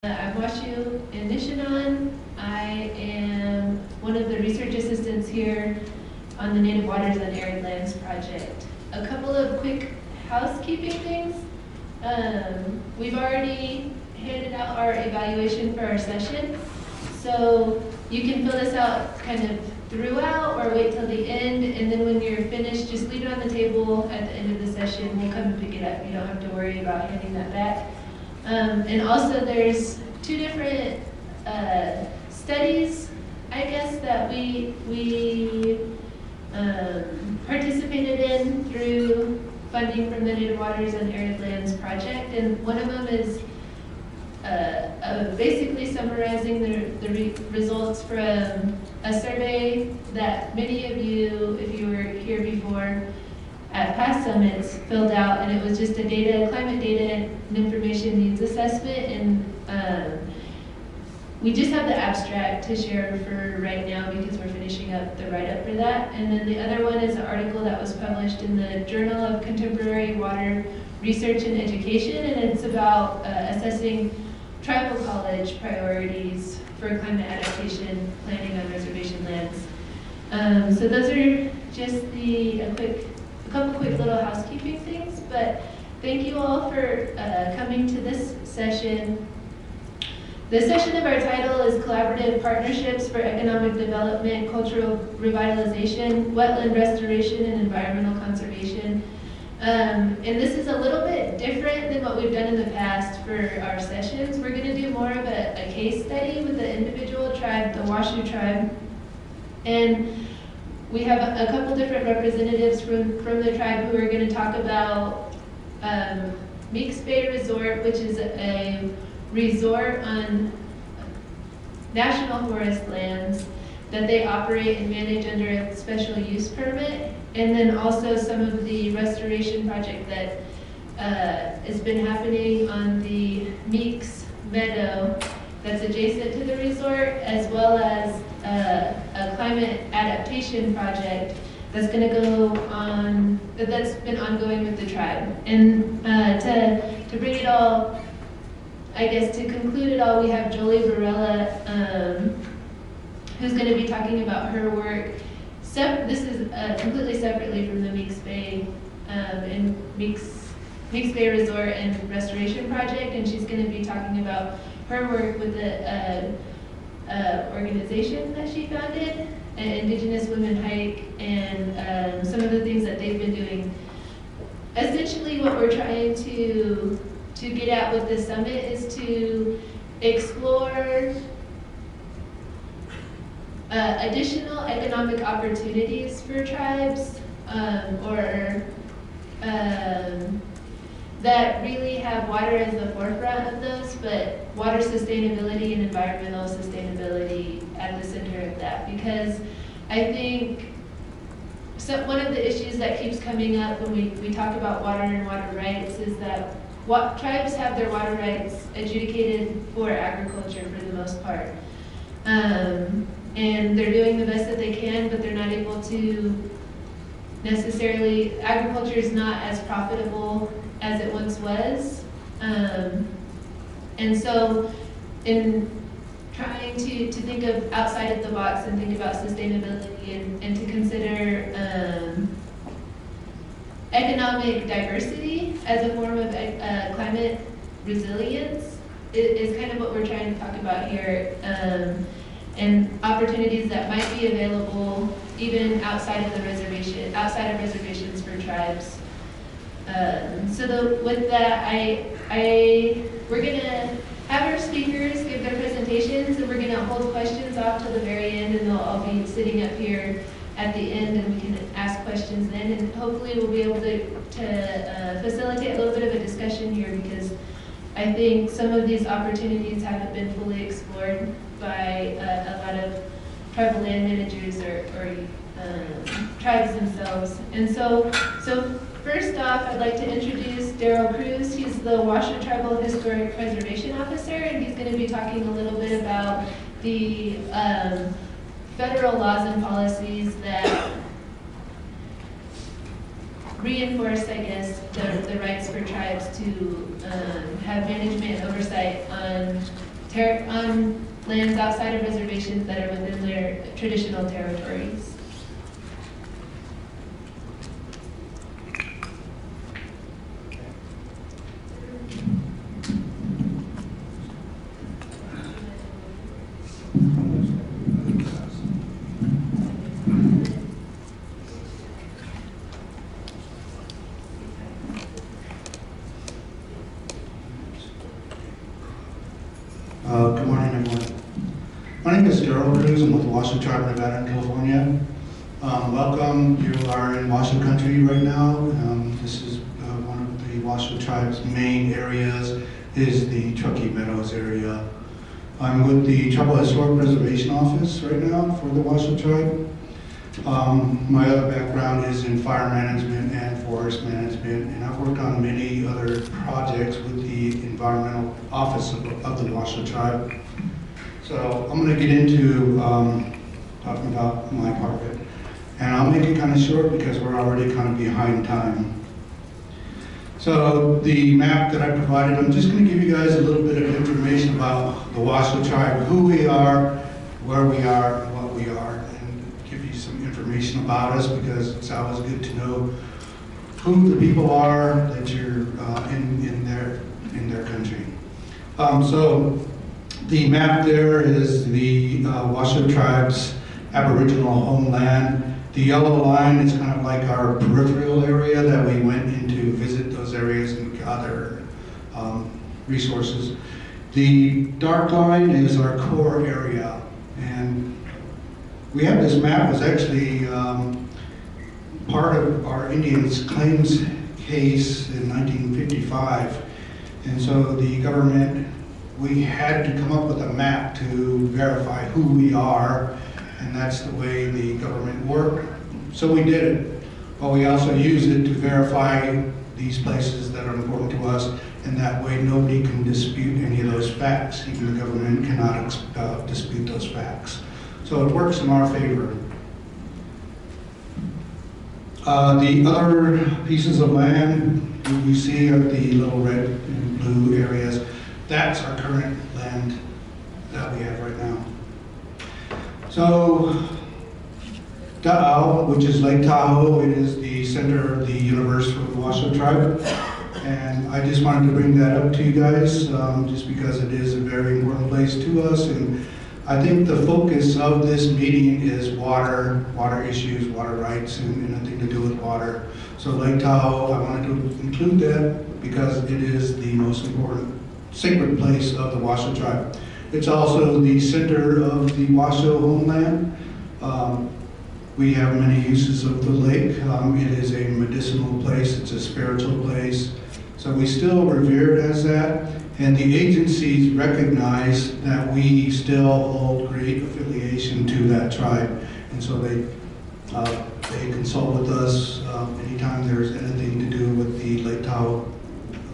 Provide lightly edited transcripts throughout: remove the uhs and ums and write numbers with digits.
I'm Washu Anishinaabe. I am one of the research assistants here on the Native Waters and Arid Lands project. A couple of quick housekeeping things. We've already handed out our evaluation for our session, so you can fill this out kind of throughout or wait till the end, and then when you're finished, just leave it on the table at the end of the session. We'll come and pick it up. You don't have to worry about handing that back. And also there's two different studies, I guess, that we participated in through funding from the Native Waters and Arid Lands project. And one of them is basically summarizing the results from a survey that many of you, if you were here before, at past summits filled out, and it was just a climate data and information needs assessment, and we just have the abstract to share for right now because we're finishing up the write-up for that. And then the other one is an article that was published in the Journal of Contemporary Water Research and Education, and it's about assessing tribal college priorities for climate adaptation planning on reservation lands. So those are just a couple quick little housekeeping things, but thank you all for coming to this session. The session of our title is Collaborative Partnerships for Economic Development, Cultural Revitalization, Wetland Restoration, and Environmental Conservation. And this is a little bit different than what we've done in the past for our sessions. We're going to do more of a case study with the individual tribe, the Washu tribe. And we have a couple different representatives from the tribe who are going to talk about Meeks Bay Resort, which is a resort on national forest lands that they operate and manage under a special use permit, and then also some of the restoration project that has been happening on the Meeks Meadow that's adjacent to the resort, as well as a climate adaptation project that's going to go on, that's been ongoing with the tribe. And to bring it all, I guess to conclude it all, we have Jolie Varela, who's going to be talking about her work. This is completely separately from the Meeks Bay and Meeks Bay Resort and Restoration Project, and she's going to be talking about her work with the organization that she founded, Indigenous Women Hike, and some of the things that they've been doing. Essentially, what we're trying to get at with this summit is to explore additional economic opportunities for tribes, or that really have water as the forefront of those, but water sustainability and environmental sustainability at the center of that. Because I think one of the issues that keeps coming up when we talk about water and water rights is that tribes have their water rights adjudicated for agriculture for the most part. And they're doing the best that they can, but they're not able to necessarily, agriculture is not as profitable as it once was. And so in trying to think of outside of the box and think about sustainability and to consider economic diversity as a form of climate resilience is kind of what we're trying to talk about here. And opportunities that might be available even outside of reservations for tribes. With that, we're gonna have our speakers give their presentations, and we're gonna hold questions off to the very end, and they'll all be sitting up here at the end, and we can ask questions then, and hopefully we'll be able to facilitate a little bit of a discussion here, because I think some of these opportunities haven't been fully explored by a lot of tribal land managers or tribes themselves. And so first off, I'd like to introduce Daryl Cruz. He's the Washu Tribal Historic Preservation Officer, and he's going to be talking a little bit about the federal laws and policies that reinforce, I guess, the rights for tribes to have management and oversight on on lands outside of reservations that are within their traditional territories. Good morning, everyone. My name is Darrell Cruz. I'm with the Washoe Tribe of Nevada, California. Welcome. You are in Washoe country right now. This is one of the Washoe Tribe's main areas, is the Truckee Meadows area. I'm with the Tribal Historic Preservation Office right now for the Washoe Tribe. My other background is in fire management and forest management, and I've worked on many other projects with the Environmental Office of the Washoe Tribe. So I'm going to get into talking about my part of it. And I'll make it kind of short because we're already kind of behind time. So the map that I provided, I'm just going to give you guys a little bit of information about the Washoe Tribe, who we are, where we are, and what we are, and give you some information about us because it's always good to know who the people are that you're in their country. So the map there is the Washoe Tribe's Aboriginal homeland. The yellow line is kind of like our peripheral area that we went in to visit those areas and gather resources. The dark line is our core area. And we have this map was actually part of our Indians claims case in 1955. And so the government, we had to come up with a map to verify who we are, and that's the way the government worked. So we did it, but we also used it to verify these places that are important to us, and that way nobody can dispute any of those facts. Even the government cannot dispute those facts. So it works in our favor. The other pieces of land you see are the little red and blue areas. That's our current land that we have right now. So, Ta'au, which is Lake Tahoe, it is the center of the universe for the Washoe Tribe. And I just wanted to bring that up to you guys, just because it is a very important place to us. And I think the focus of this meeting is water issues, water rights, and anything to do with water. So Lake Tahoe, I wanted to include that because it is the most important sacred place of the Washoe Tribe. It's also the center of the Washoe homeland. We have many uses of the lake. It is a medicinal place, it's a spiritual place. So we still revere it as that. And the agencies recognize that we still hold great affiliation to that tribe. And so they consult with us anytime there's anything to do with the Lake Tahoe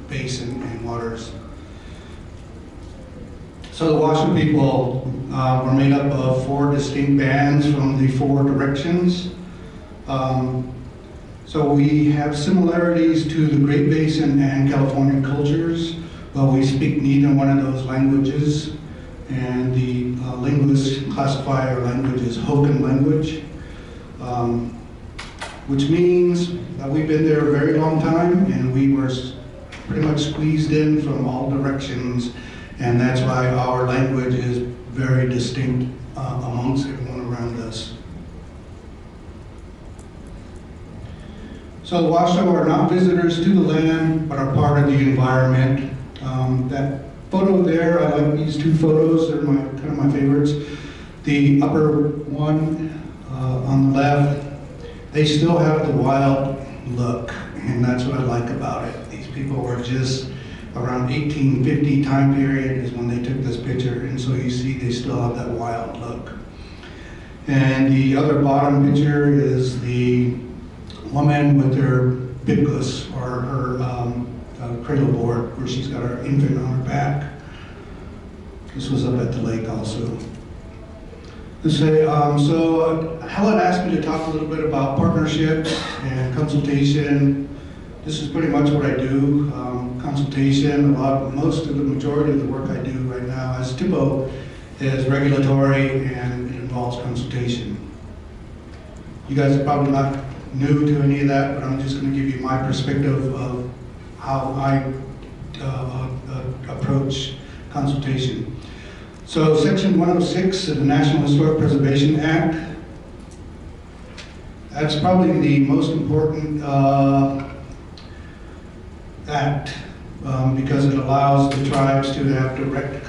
basin and waters. So the Washoe people were made up of 4 distinct bands from the 4 directions. So we have similarities to the Great Basin and California cultures, but we speak neither one of those languages. And the linguists classify our language as Hokan language, which means that we've been there a very long time and we were pretty much squeezed in from all directions. And that's why our language is very distinct amongst everyone around us. So the Washoe are not visitors to the land, but are part of the environment. That photo there, I like these 2 photos. They're kind of my favorites. The upper one on the left, they still have the wild look, and that's what I like about it. These people were just around 1850 time period is when they took this picture, and so you see they still have that wild look. And the other bottom picture is the woman with her bibgus, or her cradle board, where she's got her infant on her back. This was up at the lake also. So Helen asked me to talk a little bit about partnerships and consultation. This is pretty much what I do. Consultation, most of the majority of the work I do right now has whereas TIPO is regulatory and it involves consultation. You guys are probably not new to any of that, but I'm just going to give you my perspective of how I approach consultation. So Section 106 of the National Historic Preservation Act, that's probably the most important act because it allows the tribes to have direct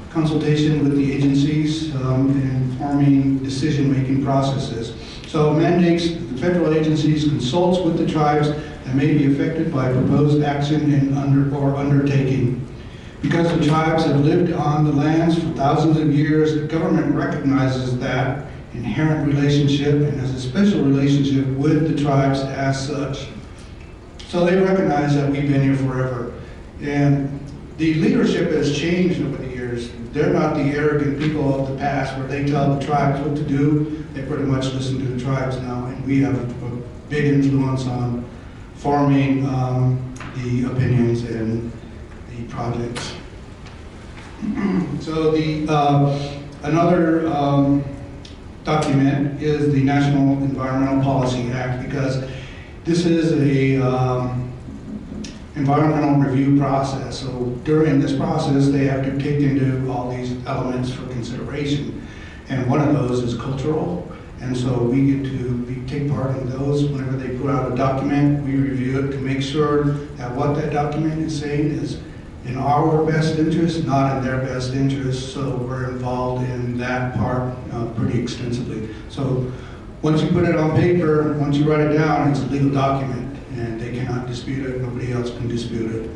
consultation with the agencies in forming decision-making processes. So it mandates that the federal agencies consults with the tribes that may be affected by proposed action or undertaking. Because the tribes have lived on the lands for thousands of years, the government recognizes that inherent relationship and has a special relationship with the tribes as such. So they recognize that we've been here forever. And the leadership has changed over the years. They're not the arrogant people of the past where they tell the tribes what to do. They pretty much listen to the tribes now, and we have a big influence on forming the opinions and the projects. So another document is the National Environmental Policy Act, because this is a environmental review process. So during this process, they have to take into all these elements for consideration. And one of those is cultural. And so we get to take part in those. Whenever they put out a document, we review it to make sure that what that document is saying is in our best interest, not in their best interest. So we're involved in that part pretty extensively. So once you put it on paper, once you write it down, it's a legal document, and they cannot dispute it. Nobody else can dispute it.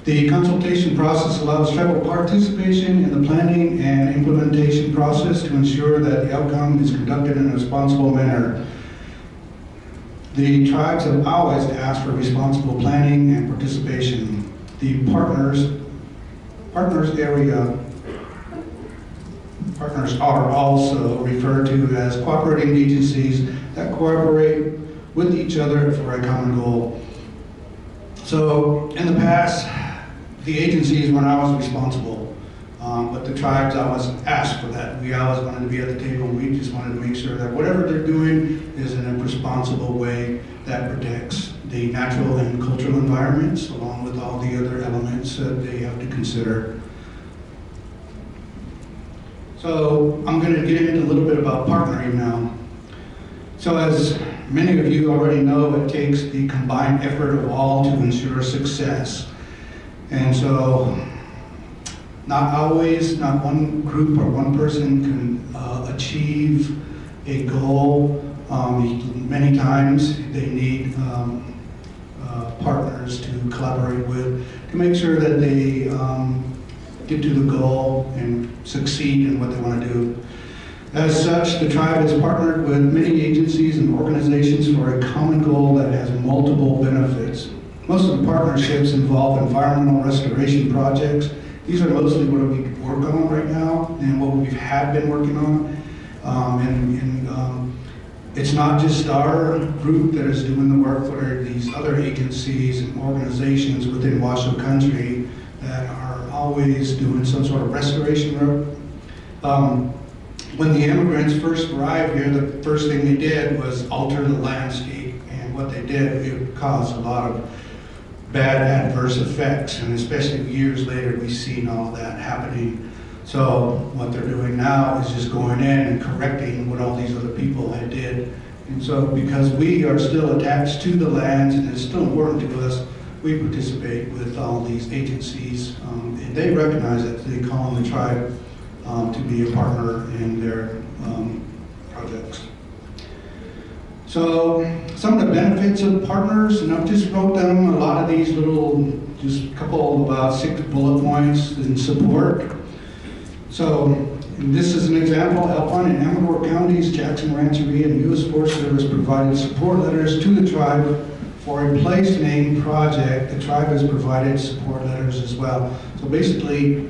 The consultation process allows federal participation in the planning and implementation process to ensure that the outcome is conducted in a responsible manner. The tribes have always asked for responsible planning and participation. The partners are also referred to as cooperating agencies that cooperate with each other for a common goal. So in the past, the agencies were not always responsible, but the tribes always asked for that. We always wanted to be at the table. We just wanted to make sure that whatever they're doing is in a responsible way that protects the natural and cultural environments, along with all the other elements that they have to consider. So I'm going to get into a little bit about partnering now. So as many of you already know, it takes the combined effort of all to ensure success. And so not always, not one group or one person can achieve a goal. Many times they need partners to collaborate with to make sure that they get to the goal and succeed in what they want to do. As such, the tribe has partnered with many agencies and organizations for a common goal that has multiple benefits. Most of the partnerships involve environmental restoration projects. These are mostly what we work on right now and what we have been working on. It's not just our group that is doing the work, but there are these other agencies and organizations within Washoe Country that are always doing some sort of restoration work. When the immigrants first arrived here, the first thing they did was alter the landscape, and what they did, it caused a lot of bad adverse effects, and especially years later, we've seen all of that happening. So what they're doing now is just going in and correcting what all these other people had did. And so because we are still attached to the lands, and it's still important to us, we participate with all these agencies, and they recognize it. They call on the tribe to be a partner in their projects. So some of the benefits of partners, and I've just wrote down a lot of these little, just a couple, about 6 bullet points in support. So this is an example. Alpine and Amador counties, Jackson Rancheria, and U.S. Forest Service provided support letters to the tribe for a place name project. The tribe has provided support letters as well. So basically,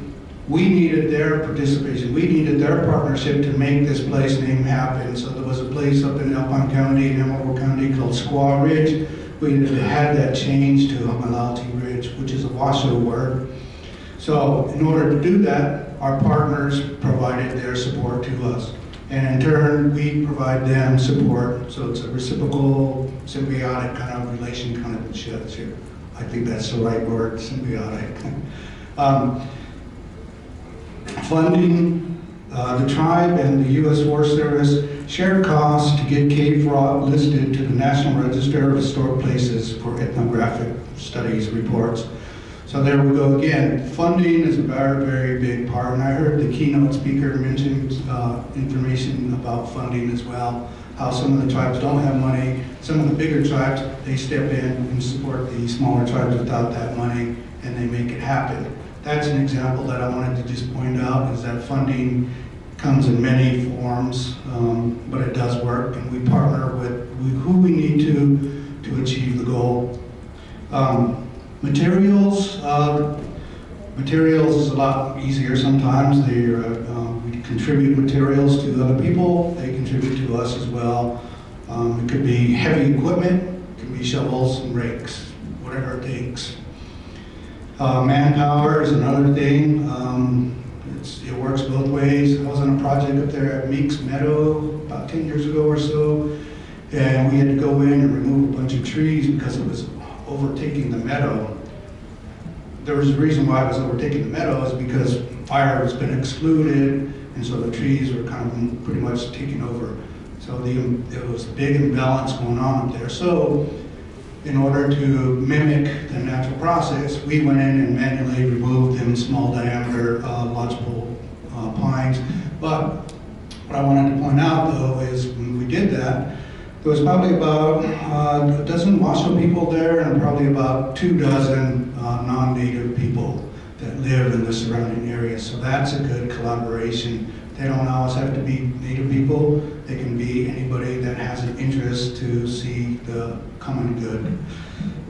we needed their participation. We needed their partnership to make this place name happen. So there was a place up in Alpine County and Amador County called Squaw Ridge, we had that changed to Hamalati Ridge, which is a Washoe word. So in order to do that, our partners provided their support to us. And in turn, we provide them support. So it's a reciprocal, symbiotic kind of relation kind of shit. I think that's the right word, symbiotic. Funding, the tribe and the U.S. Forest Service shared costs to get Cave Rock listed to the National Register of Historic Places for ethnographic studies reports. So there we go again. Funding is a very, very big part, and I heard the keynote speaker mention information about funding as well, how some of the tribes don't have money. Some of the bigger tribes, they step in and support the smaller tribes without that money, and they make it happen. That's an example that I wanted to just point out, is that funding comes in many forms, but it does work, and we partner with who we need to achieve the goal. Materials is a lot easier sometimes. We contribute materials to other people, they contribute to us as well. It could be heavy equipment, it could be shovels and rakes, whatever it takes. Manpower is another thing. It works both ways. I was on a project up there at Meeks Meadow about 10 years ago or so, and we had to go in and remove a bunch of trees because it was overtaking the meadow. There was a reason why it was overtaking the meadow, is because fire has been excluded, and so the trees were kind of pretty much taking over. So there was a big imbalance going on up there. So in order to mimic the natural process, we went in and manually removed them small diameter lodgepole pines. But what I wanted to point out though is when we did that, there was probably about a dozen Washoe people there and probably about 24 non-native people that live in the surrounding area. So that's a good collaboration. They don't always have to be native people. They can be anybody that has an interest to see the common good.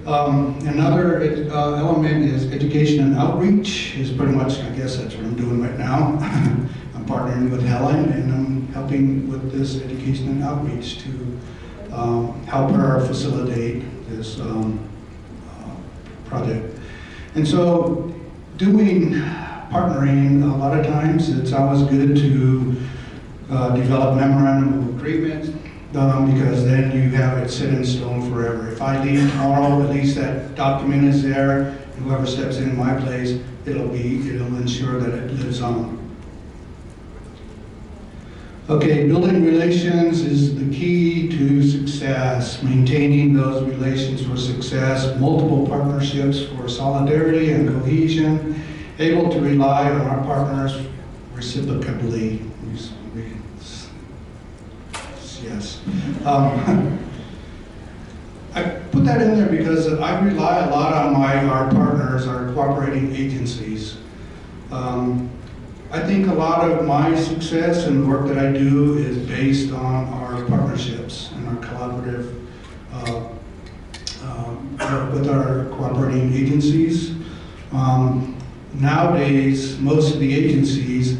Another element is education and outreach, is pretty much, I guess that's what I'm doing right now. I'm partnering with Helen and I'm helping with this education and outreach to help her facilitate this project. And so partnering, a lot of times it's always good to develop memorandum of agreement, because then you have it set in stone forever. If I leave tomorrow, at least that document is there, and whoever steps in my place, it'll ensure that it lives on. Okay, building relations is the key to success. Maintaining those relations for success, multiple partnerships for solidarity and cohesion, able to rely on our partners reciprocally. Yes. I put that in there because I rely a lot on our partners, our cooperating agencies. I think a lot of my success and the work that I do is based on our partnerships and our collaborative with our cooperating agencies. Nowadays, most of the agencies,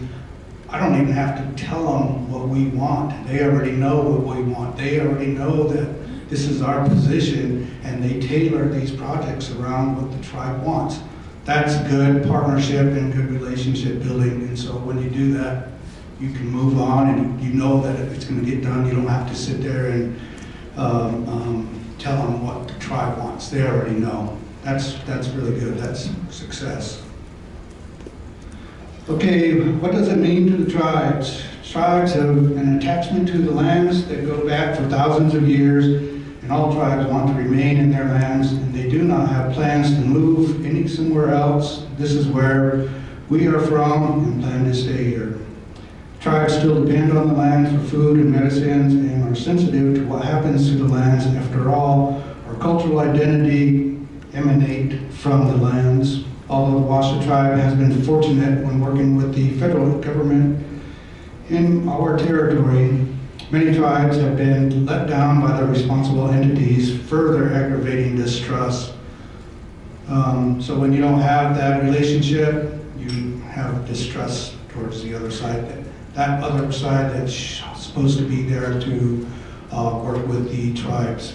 I don't even have to tell them what we want. They already know what we want. They already know that this is our position, and they tailor these projects around what the tribe wants. That's good partnership and good relationship building, and so when you do that, you can move on, and you know that if it's going to get done, you don't have to sit there and tell them what the tribe wants. They already know. That's really good. That's success. Okay, what does it mean to the tribes? Tribes have an attachment to the lands that go back for thousands of years, and all tribes want to remain in their lands, and they do not have plans to move any somewhere else. This is where we are from and plan to stay here. Tribes still depend on the lands for food and medicines and are sensitive to what happens to the lands. After all, our cultural identity emanate from the lands. Although the Washoe tribe has been fortunate when working with the federal government in our territory, many tribes have been let down by the responsible entities, further aggravating distrust. So when you don't have that relationship, you have distrust towards the other side. That other side that's supposed to be there to work with the tribes.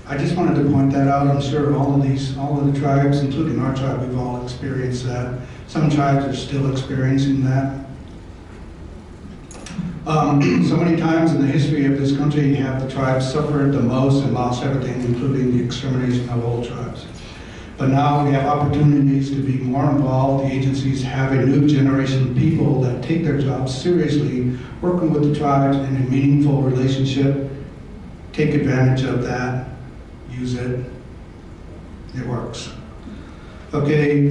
I just wanted to point that out. I'm sure all of the tribes, including our tribe, we've all experienced that. Some tribes are still experiencing that. So many times in the history of this country, have the tribes suffered the most and lost everything, including the extermination of all tribes. But now we have opportunities to be more involved. The agencies have a new generation of people that take their jobs seriously, working with the tribes in a meaningful relationship. Take advantage of that, use it, it works. Okay,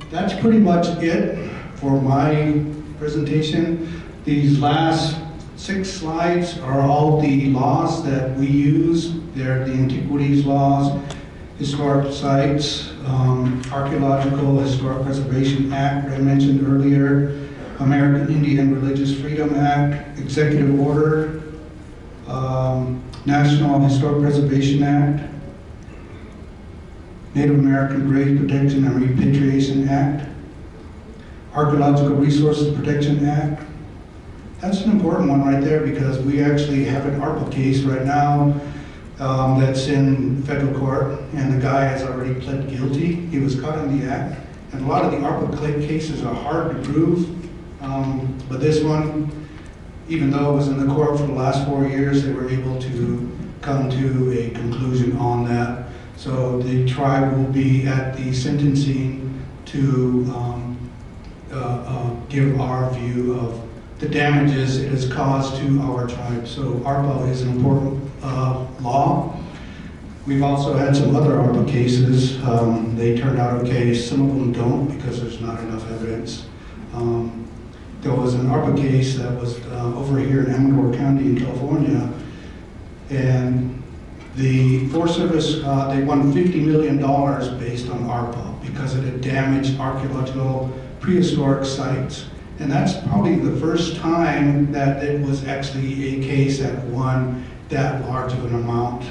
that's pretty much it for my presentation. These last 6 slides are all the laws that we use. They're the antiquities laws, historic sites, Archaeological Historic Preservation Act I mentioned earlier, American Indian Religious Freedom Act, Executive Order, National Historic Preservation Act, Native American Grave Protection and Repatriation Act, Archaeological Resources Protection Act. That's an important one right there because we actually have an ARPA case right now that's in federal court, and the guy has already pled guilty. He was caught in the act, and a lot of the ARPA cases are hard to prove, but this one, even though it was in the court for the last 4 years, they were able to come to a conclusion on that. So the tribe will be at the sentencing to give our view of the damages it has caused to our tribe. So ARPA is an important law. We've also had some other ARPA cases. They turned out okay. Some of them don't because there's not enough evidence. There was an ARPA case that was over here in Amador County in California, and the Forest Service, they won $50 million based on ARPA because it had damaged archaeological prehistoric sites. And that's probably the first time that it was actually a case that won that large of an amount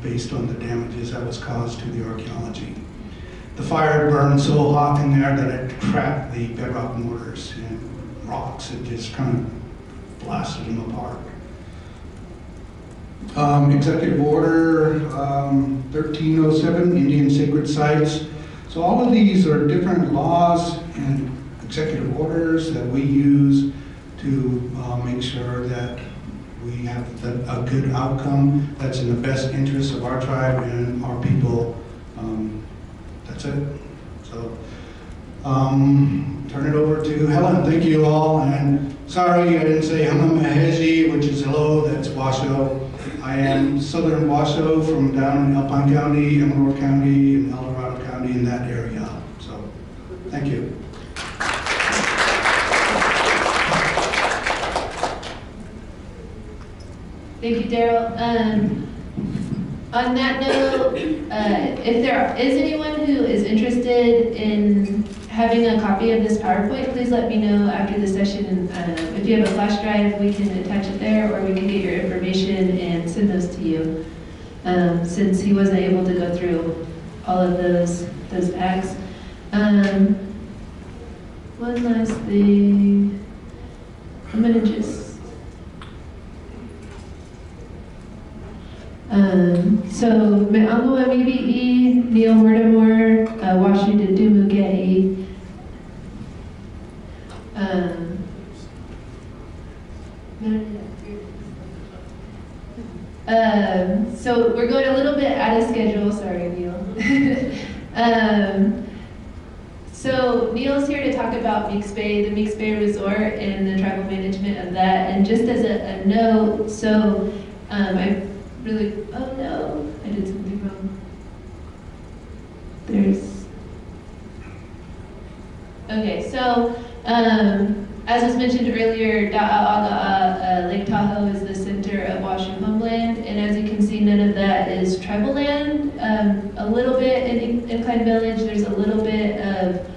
based on the damages that was caused to the archaeology. The fire burned so hot in there that it trapped the bedrock mortars and rocks. It just kind of blasted them apart. Executive Order 1307, Indian Sacred Sites. So all of these are different laws and executive orders that we use to make sure that we have a good outcome that's in the best interest of our tribe and our people. That's it. So turn it over to Helen. Thank you all. And sorry I didn't say Helen Maheji, which is hello, that's Washoe. I am Southern Washoe from down in Alpine County, Amador County, and El Dorado County in that area. So thank you. Thank you, Daryl. On that note, if there is anyone who is interested in having a copy of this PowerPoint, please let me know after the session. And if you have a flash drive, we can attach it there, or we can get your information and send those to you. Since he wasn't able to go through all of those acts. One last thing. I'm gonna just. So Me'ango Amibi'i, Neil Mortimer, Washington Dumugei. So we're going a little bit out of schedule, sorry Neil. So Neil's here to talk about Meeks Bay, the Meeks Bay Resort and the tribal management of that. And just as a note, so I really, oh no, I did something wrong. Okay, so as was mentioned earlier, Da'a'aga'a, Lake Tahoe is the center of Washoe homeland, and as you can see, none of that is tribal land. A little bit in Incline Village, there's a little bit of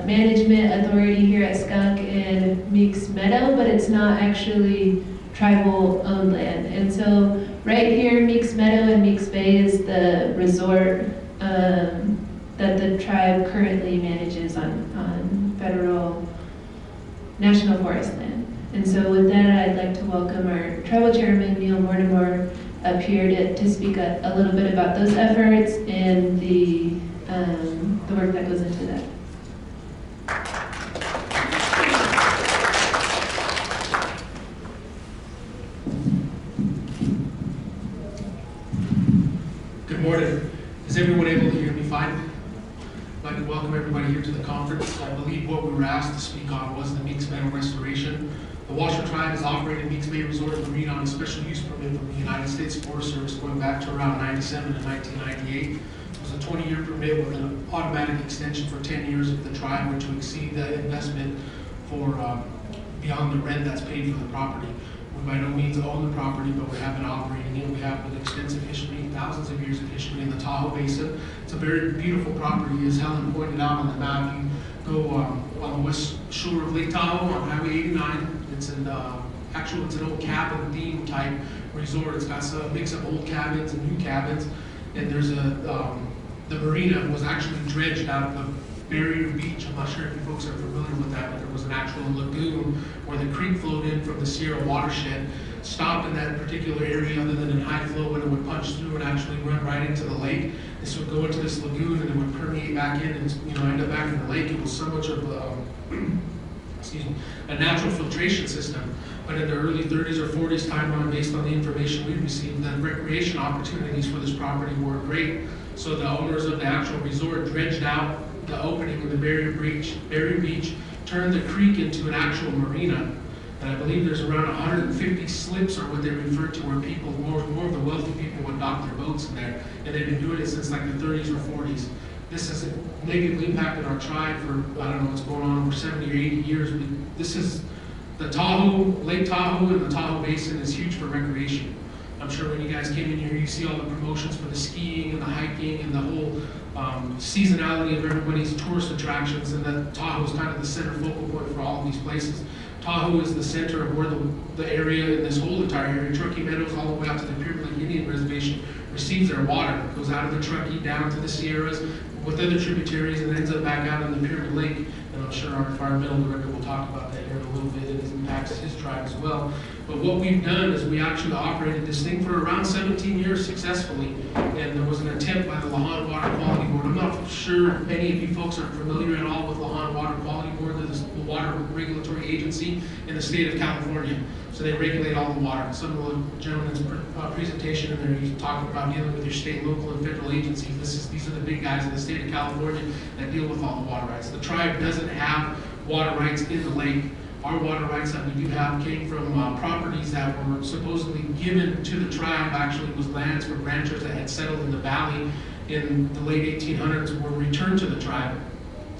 management authority here at Skunk and Meeks Meadow, but it's not actually tribal owned land. And so right here, Meeks Meadow and Meeks Bay is the resort that the tribe currently manages on federal national forest land. And so with that, I'd like to welcome our tribal chairman, Neil Mortimer, up here to speak a little bit about those efforts and the work that goes into that. Good morning. Is everyone able to hear me fine? I'd like to welcome everybody here to the conference. I believe what we were asked to speak on was the Meeks Meadow restoration. The Washoe Tribe has operated Meeks Bay Resort and Marina on a special use permit from the United States Forest Service going back to around 97 and 1998. It was a 20-year permit with an automatic extension for 10 years if the tribe were to exceed the investment for beyond the rent that's paid for the property. We by no means own the property, but we have been operating it. We have an extensive history, thousands of years of history in the Tahoe Basin. It's a very beautiful property, as Helen pointed out on the map. You go on the west shore of Lake Tahoe on Highway 89. It's an it's an old cabin theme type resort. It's got a mix of old cabins and new cabins. And there's the marina was actually dredged out of the Barrier Beach. I'm not sure if you folks are familiar with that, but there was an actual lagoon where the creek flowed in from the Sierra watershed, stopped in that particular area other than in high flow, when it would punch through and actually run right into the lake. This would go into this lagoon and it would permeate back in and end up back in the lake. It was so much of a natural filtration system. But in the early 30s or 40s timeline, based on the information we received, the recreation opportunities for this property were great. So the owners of the actual resort dredged out the opening of the Barrier Beach, turned the creek into an actual marina. And I believe there's around 150 slips, or what they refer to, where people, more of the wealthy people would dock their boats in there. And they've been doing it since like the 30s or 40s. This has negatively impacted our tribe for, I don't know what's going on, over 70 or 80 years. But this is the Tahoe, Lake Tahoe and the Tahoe Basin is huge for recreation. I'm sure when you guys came in here, you see all the promotions for the skiing and the hiking and the whole seasonality of everybody's tourist attractions, and that Tahoe is kind of the center focal point for all of these places. Tahoe is the center of where the area in this whole entire area, Truckee Meadows all the way out to the Pyramid Lake Indian Reservation, receives their water. It goes out of the Truckee down to the Sierras with other tributaries and ends up back out in the Pyramid Lake. And I'm sure our environmental director will talk about that here in a little bit, and it impacts his tribe as well. But what we've done is we actually operated this thing for around 17 years successfully, and there was an attempt by the Lahan Water Quality Board. I'm not sure if any of you folks are familiar at all with Lahan Water Quality Board. They're the water regulatory agency in the state of California. So they regulate all the water. Some of the gentlemen's presentation in there, he's talking about dealing with your state, local, and federal agencies. These are the big guys in the state of California that deal with all the water rights. The tribe doesn't have water rights in the lake. Our water rights that we do have came from properties that were supposedly given to the tribe. Actually, it was lands from ranchers that had settled in the valley in the late 1800s were returned to the tribe.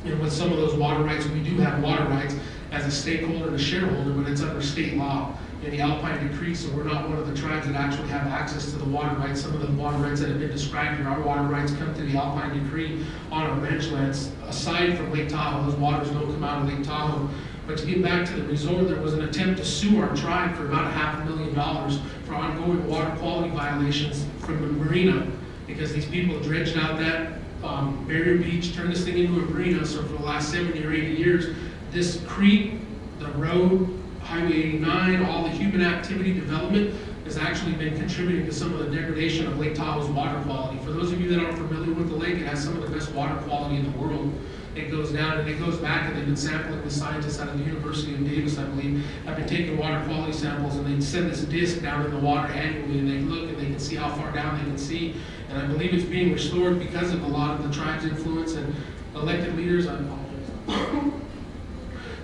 And with some of those water rights, we do have water rights as a stakeholder and a shareholder, but it's under state law in the Alpine Decree, so we're not one of the tribes that actually have access to the water rights. Some of the water rights that have been described here, our water rights come to the Alpine Decree on our ranch lands. Aside from Lake Tahoe, those waters don't come out of Lake Tahoe. But to get back to the resort, there was an attempt to sue our tribe for about $500,000 for ongoing water quality violations from the marina, because these people dredged out that Barrier Beach, turned this thing into a marina. So for the last 70 or 80 years, this creek, the road, Highway 89, all the human activity development has actually been contributing to some of the degradation of Lake Tahoe's water quality. For those of you that aren't familiar with the lake, it has some of the best water quality in the world. It goes down and it goes back, and they've been sampling the scientists out of the University of Davis, I believe, have been taking water quality samples, and they send this disc down in the water annually, and they look and they can see how far down they can see. And I believe it's being restored because of a lot of the tribe's influence and elected leaders. I apologize.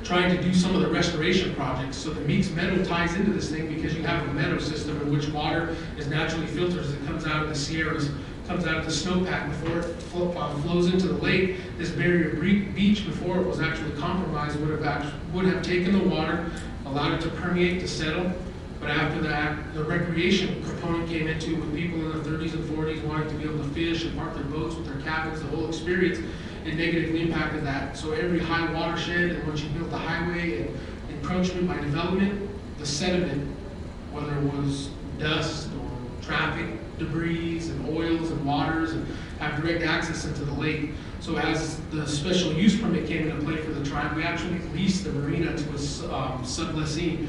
Trying to do some of the restoration projects. So the Meeks Meadow ties into this thing because you have a meadow system in which water is naturally filtered as it comes out of the Sierras, comes out of the snowpack before it flows into the lake. This Barrier Beach, before it was actually compromised, would have taken the water, allowed it to permeate, to settle. But after that, the recreation component came into it, with people in the 30s and 40s wanting to be able to fish and park their boats with their cabins, the whole experience. It negatively impacted that. So every high watershed, and once you built the highway and encroachment by development, the sediment, whether it was dust or traffic, debris and oils and waters, and have direct access into the lake. So as the special use permit came into play for the tribe, we actually leased the marina to a sublessee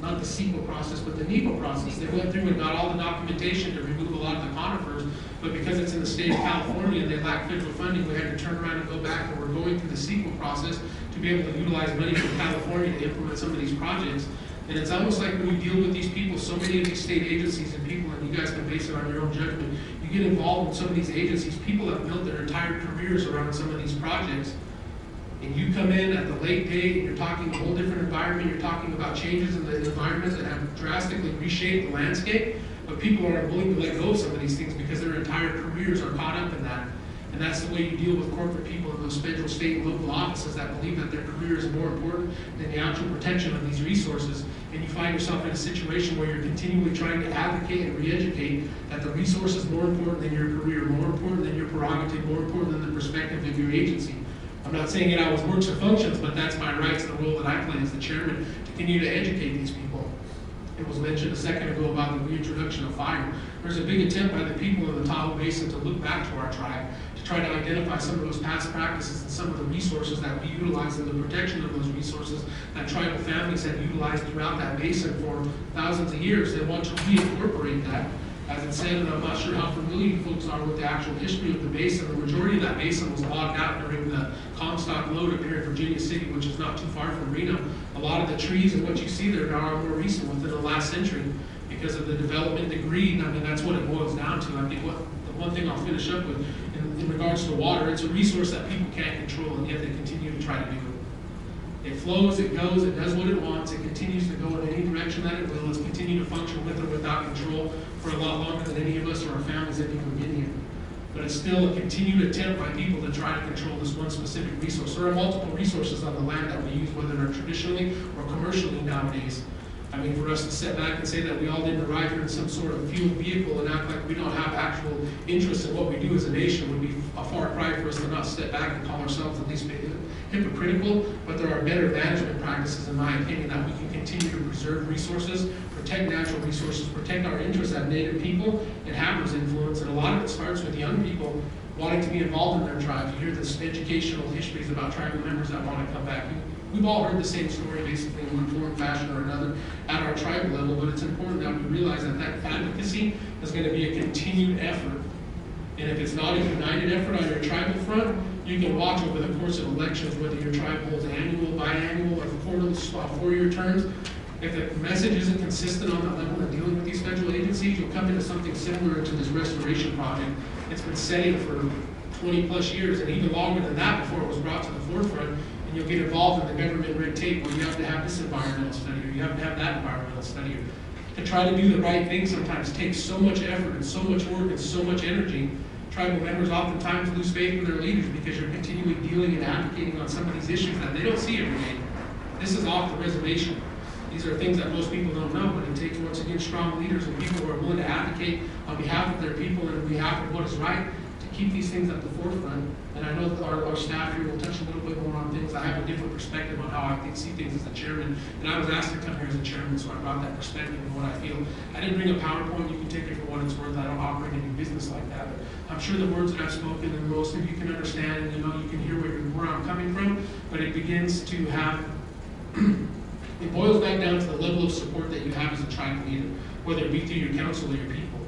not the CEQA process, but the NEPA process. They went through and got all the documentation to remove a lot of the conifers, but because it's in the state of California and they lack federal funding, we had to turn around and go back, and we're going through the CEQA process to be able to utilize money from California to implement some of these projects. And it's almost like when you deal with these people, so many of these state agencies and people, and you guys can base it on your own judgment, you get involved in some of these agencies, people have built their entire careers around some of these projects, and you come in at the late date, and you're talking a whole different environment, you're talking about changes in the environment that have drastically reshaped the landscape, but people aren't willing to let go of some of these things because their entire careers are caught up in that. And that's the way you deal with corporate people in those federal, state, and local offices that believe that their career is more important than the actual protection of these resources. And you find yourself in a situation where you're continually trying to advocate and re-educate that the resource is more important than your career, more important than your prerogative, more important than the perspective of your agency. I'm not saying it always works or functions, but that's my rights, the role that I play as the chairman, to continue to educate these people. It was mentioned a second ago about the reintroduction of fire. There's a big attempt by the people in the Tahoe Basin to look back to our tribe, to try to identify some of those past practices and some of the resources that we utilize and the protection of those resources that tribal families have utilized throughout that basin for thousands of years. They want to reincorporate that. As it said, and I'm not sure how familiar you folks are with the actual history of the basin. The majority of that basin was logged out during the Comstock load up here in Virginia City, which is not too far from Reno. A lot of the trees and what you see there now are more recent, within the last century, because of the development, the greed. I mean, that's what it boils down to. I think the one thing I'll finish up with, in regards to water, it's a resource that people can't control, and yet they continue to try to do it. It flows, it goes, it does what it wants, it continues to go in any direction that it will. It's continued to function with or without control for a lot longer than any of us or our families have even been here. But it's still a continued attempt by people to try to control this one specific resource. There are multiple resources on the land that we use, whether they're traditionally or commercially nowadays. I mean, for us to sit back and say that we all didn't arrive here in some sort of fuel vehicle and act like we don't have actual interest in what we do as a nation would be a far cry for us to not step back and call ourselves at least hypocritical. But there are better management practices, in my opinion, that we can continue to preserve resources, protect natural resources, protect our interests as Native people, and have those influence. And a lot of it starts with young people wanting to be involved in their tribes. You hear this educational histories about tribal members that want to come back. We've all heard the same story, basically, in one form, fashion, or another at our tribal level, but it's important that we realize that that advocacy is going to be a continued effort. And if it's not a united effort on your tribal front, you can watch over the course of elections, whether your tribe holds annual, biannual, or quarterly, 4-year terms. If the message isn't consistent on the level of dealing with these federal agencies, you'll come into something similar to this restoration project. It's been setting for 20 plus years, and even longer than that before it was brought to the forefront. And you'll get involved in the government red tape where you have to have this environmental study, or you have to have that environmental study. To try to do the right thing sometimes takes so much effort and so much work and so much energy. Tribal members oftentimes lose faith in their leaders because you're continually dealing and advocating on some of these issues that they don't see every day. This is off the reservation. These are things that most people don't know, but it takes, once again, strong leaders and people who are willing to advocate on behalf of their people and on behalf of what is right to keep these things at the forefront. And I know that our staff here will touch a little bit more on things. I have a different perspective on how I see things as a chairman, and I was asked to come here as a chairman, so I brought that perspective and what I feel. I didn't bring a PowerPoint. You can take it for what it's worth. I don't operate any business like that, but I'm sure the words that I've spoken, and most of you can understand, and you can hear where I'm coming from, but it begins to have it boils back down to the level of support that you have as a tribal leader, whether it be through your council or your people,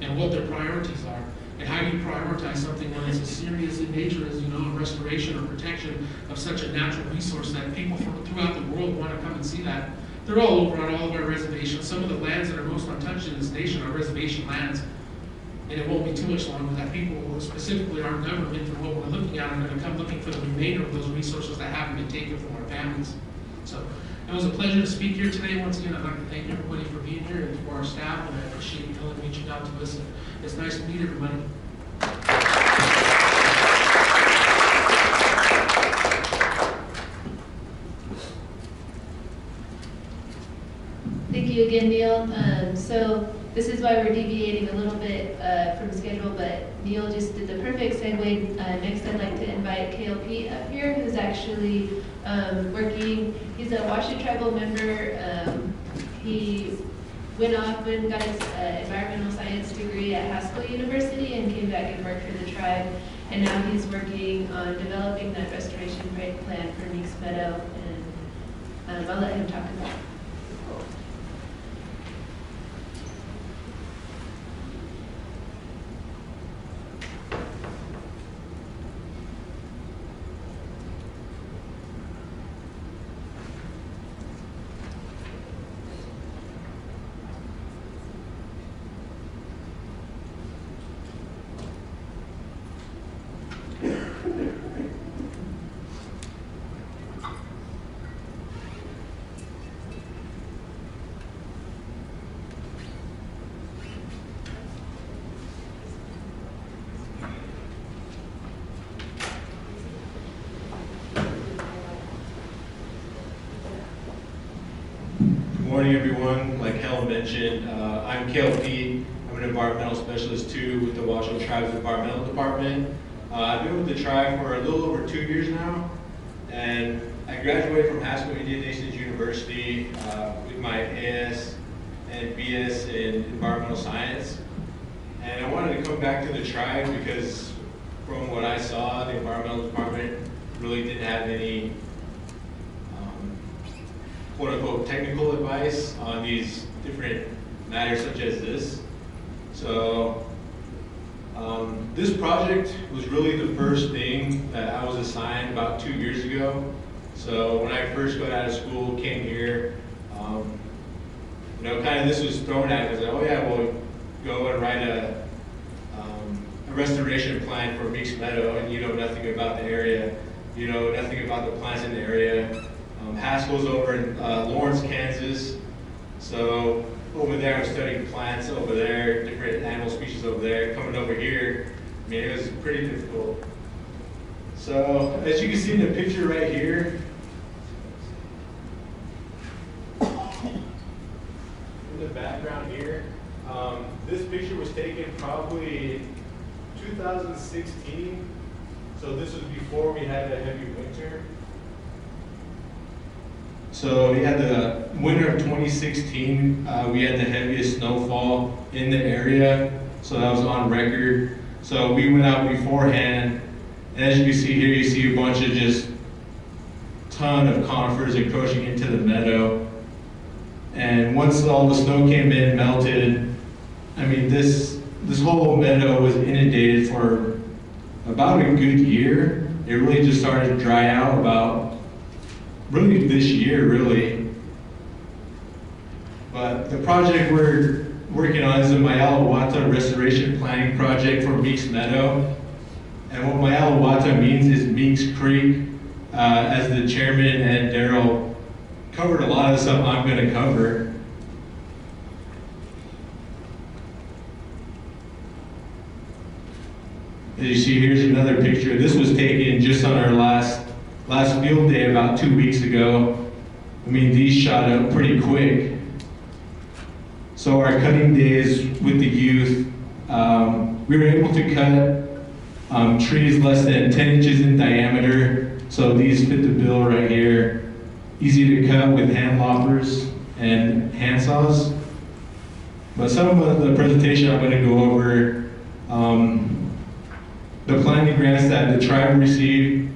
and what their priorities are, and how you prioritize something when it's as serious in nature as, a restoration or protection of such a natural resource that people from throughout the world want to come and see that. They're all over on all of our reservations. Some of the lands that are most untouched in this nation are reservation lands. And it won't be too much longer that people, specifically our government, for what we're looking at, are going to come looking for the remainder of those resources that haven't been taken from our families. So it was a pleasure to speak here today. Once again, I'd like to thank everybody for being here and for our staff, and I appreciate you reaching out to us. It's nice to meet everybody. Thank you again, Neil. So this is why we're deviating a little bit from schedule, but Neil just did the perfect segue. Next, I'd like to invite KLP up here, who's actually working. He's a Washington tribal member. He went off and got his environmental science degree at Haskell University and came back and worked for the tribe. And now he's working on developing that restoration plan for Meeks Meadow. And I'll let him talk about it. morning, everyone. Like Helen mentioned, I'm KLP. I'm an environmental specialist too with the Washoe Tribe's Environmental Department. I've been with the tribe for a little over 2 years now, and I graduated from Haskell Indian Nations University with my AS and BS in environmental science. And I wanted to come back to the tribe because from what I saw, the environmental department really didn't have any quote-unquote technical advice on these different matters such as this. So this project was really the first thing that I was assigned about 2 years ago. So when I first got out of school, came here, you know, kind of this was thrown at me. I was like, oh yeah, we'll go and write a restoration plan for Meeks Meadow, and you know nothing about the area, you know nothing about the plants in the area. Haskell's over in Lawrence, Kansas. So over there, I'm studying plants over there, different animal species over there. Coming over here, I mean, it was pretty difficult. So as you can see in the picture right here, in the background here, this picture was taken probably in 2016. So this was before we had a heavy winter. So we had the winter of 2016, we had the heaviest snowfall in the area, so that was on record. So we went out beforehand, and as you can see here, you see a bunch of just ton of conifers encroaching into the meadow. And once all the snow came in, melted, I mean, this whole meadow was inundated for about a good year. It really just started to dry out about really this year, really. But the project we're working on is the Mayalawata Restoration Planning Project for Meeks Meadow. And what Mayalawata means is Meeks Creek. As the chairman and Daryl covered a lot of the stuff I'm going to cover. As you see, here's another picture. This was taken just on our last field day about 2 weeks ago. I mean, these shot up pretty quick. So our cutting days with the youth, we were able to cut trees less than 10 inches in diameter. So these fit the bill right here. Easy to cut with hand loppers and hand saws. But some of the presentation I'm going to go over, the planning grants that the tribe received.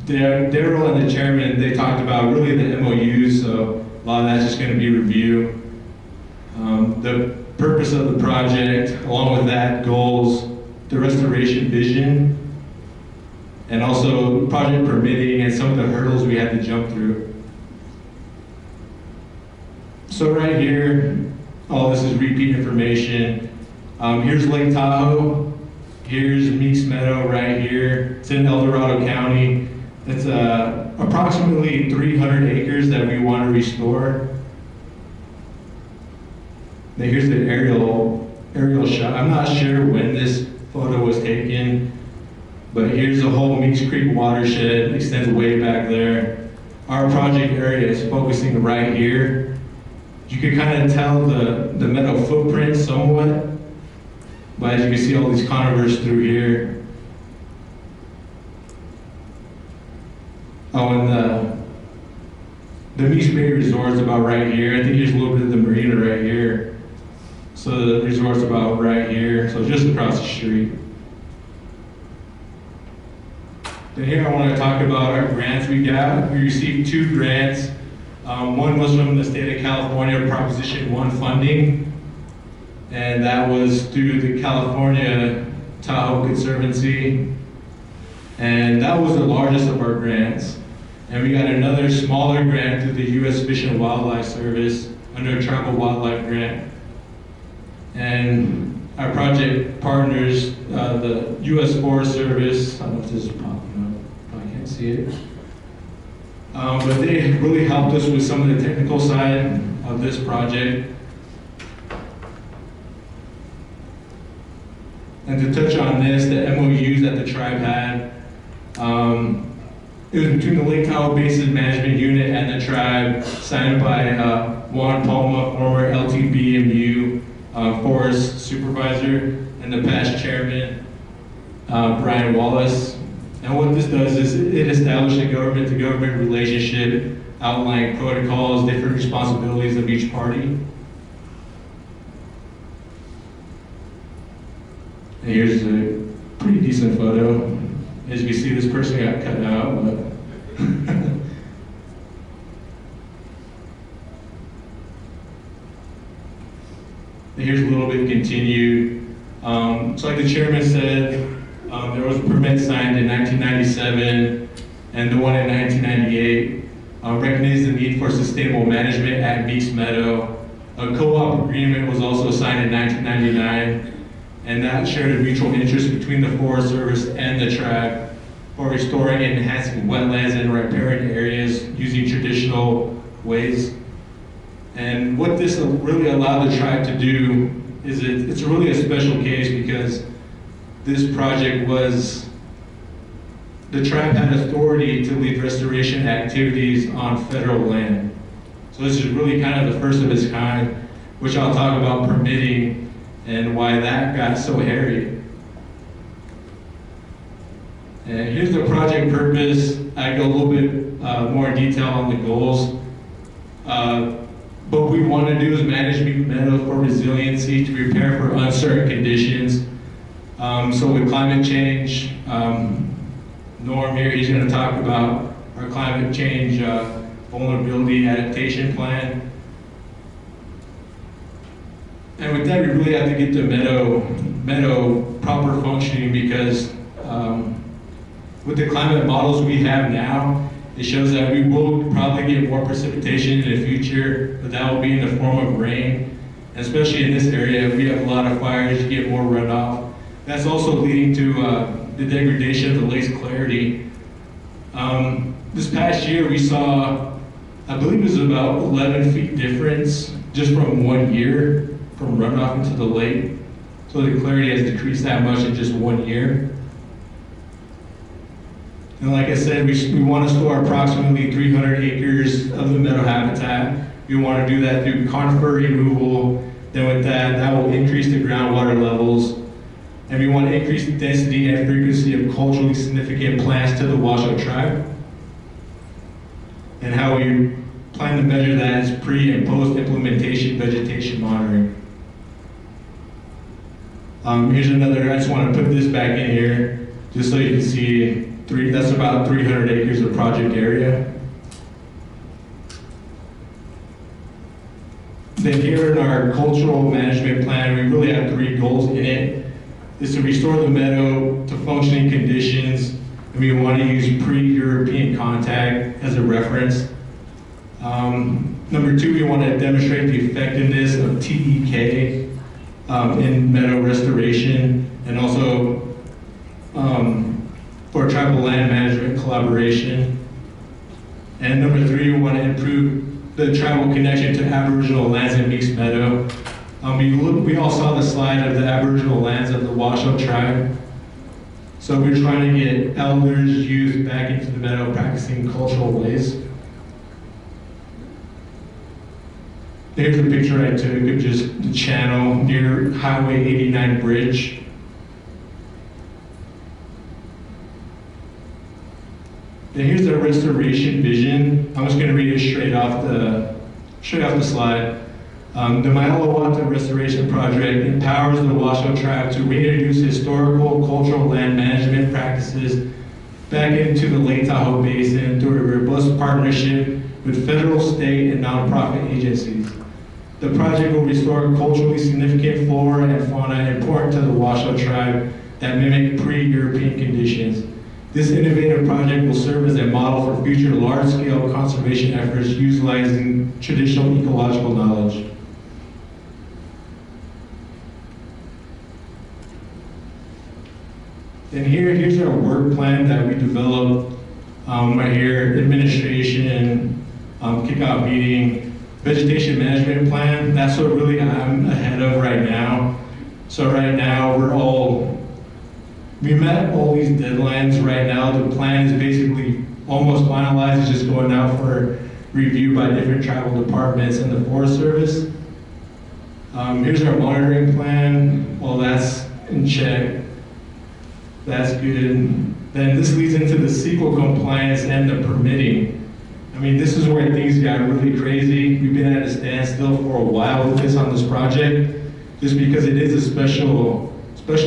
Daryl and the chairman, they talked about really the MOUs, so a lot of that's just going to be review. The purpose of the project, along with that, goals, the restoration vision, and also project permitting and some of the hurdles we had to jump through. So right here, all this is repeat information. Here's Lake Tahoe. Here's Meeks Meadow right here. It's in El Dorado County. It's approximately 300 acres that we want to restore. Now here's the aerial shot. I'm not sure when this photo was taken, but here's the whole Meeks Creek watershed. It extends way back there. Our project area is focusing right here. You can kind of tell the meadow footprint somewhat. But as you can see, all these conifers through here. Oh, and the Meeks Bay Resort's about right here. I think here's a little bit of the marina right here. So the resort's about right here, so just across the street. Then here I want to talk about our grants we got. We received 2 grants. One was from the state of California Proposition 1 funding, and that was through the California Tahoe Conservancy, and that was the largest of our grants. And we got another smaller grant through the U.S. Fish and Wildlife Service under a tribal wildlife grant. And our project partners, the U.S. Forest Service, I don't know if this is popping up, probably can't see it. But they really helped us with some of the technical side of this project. And to touch on this, the MOUs that the tribe had, It was between the Lake Tahoe Basin Management Unit and the tribe, signed by Juan Palma, former LTBMU forest supervisor, and the past chairman, Brian Wallace. And what this does is it established a government-to-government relationship, outlining protocols, different responsibilities of each party. And here's a pretty decent photo. As you can see, this person got cut out, but here's a little bit continued. So like the chairman said, there was a permit signed in 1997 and the one in 1998 recognized the need for sustainable management at Meeks Meadow. A co-op agreement was also signed in 1999, and that shared a mutual interest between the Forest Service and the tribe for restoring and enhancing wetlands and riparian areas using traditional ways. And what this really allowed the tribe to do is it's really a special case because this project was, the tribe had authority to lead restoration activities on federal land. So this is really kind of the first of its kind, which I'll talk about permitting and why that got so hairy. And here's the project purpose. I go a little bit more in detail on the goals. What we want to do is manage Meeks Meadow for resiliency, to prepare for uncertain conditions. So with climate change, Norm here, he's going to talk about our climate change vulnerability adaptation plan. And with that, we really have to get the meadow proper functioning because with the climate models we have now, it shows that we will probably get more precipitation in the future, but that will be in the form of rain. And especially in this area, we have a lot of fires, you get more runoff. That's also leading to the degradation of the lake's clarity. This past year, we saw, I believe it was about 11 feet difference just from 1 year from runoff into the lake. So the clarity has decreased that much in just 1 year. And like I said, we want to store approximately 300 acres of the meadow habitat. We want to do that through conifer removal. Then with that will increase the groundwater levels. And we want to increase the density and frequency of culturally significant plants to the Washoe tribe. And how we plan to measure that is pre and post implementation vegetation monitoring. Here's another, I just want to put this back in here just so you can see that's about 300 acres of project area. Then here in our cultural management plan, we really have 3 goals in it. Is to restore the meadow to functioning conditions, and we want to use pre-European contact as a reference. Number 2, we want to demonstrate the effectiveness of TEK in meadow restoration, and also for tribal land management collaboration. And number 3, we want to improve the tribal connection to Aboriginal lands in Meeks Meadow. We all saw the slide of the Aboriginal lands of the Washoe tribe. So we're trying to get elders, youth back into the meadow practicing cultural ways. Here's a picture I took of just the channel near Highway 89 bridge. Then here's the restoration vision. I'm just going to read it straight off the slide. The Mailawata Restoration Project empowers the Washoe tribe to reintroduce historical, cultural land management practices back into the Lake Tahoe Basin through a robust partnership with federal, state, and nonprofit agencies. The project will restore culturally significant flora and fauna important to the Washoe tribe that mimic pre-European conditions. This innovative project will serve as a model for future large-scale conservation efforts utilizing traditional ecological knowledge. And here's our work plan that we developed right here: administration, kickoff meeting, vegetation management plan. That's what really I'm ahead of right now. So right now we met all these deadlines right now. The plan is basically almost finalized. It's just going out for review by different tribal departments and the Forest Service. Here's our monitoring plan. Well, that's in check. That's good. Then this leads into the CEQA compliance and the permitting. I mean, this is where things got really crazy. We've been at a standstill for a while with this on this project, just because it is a special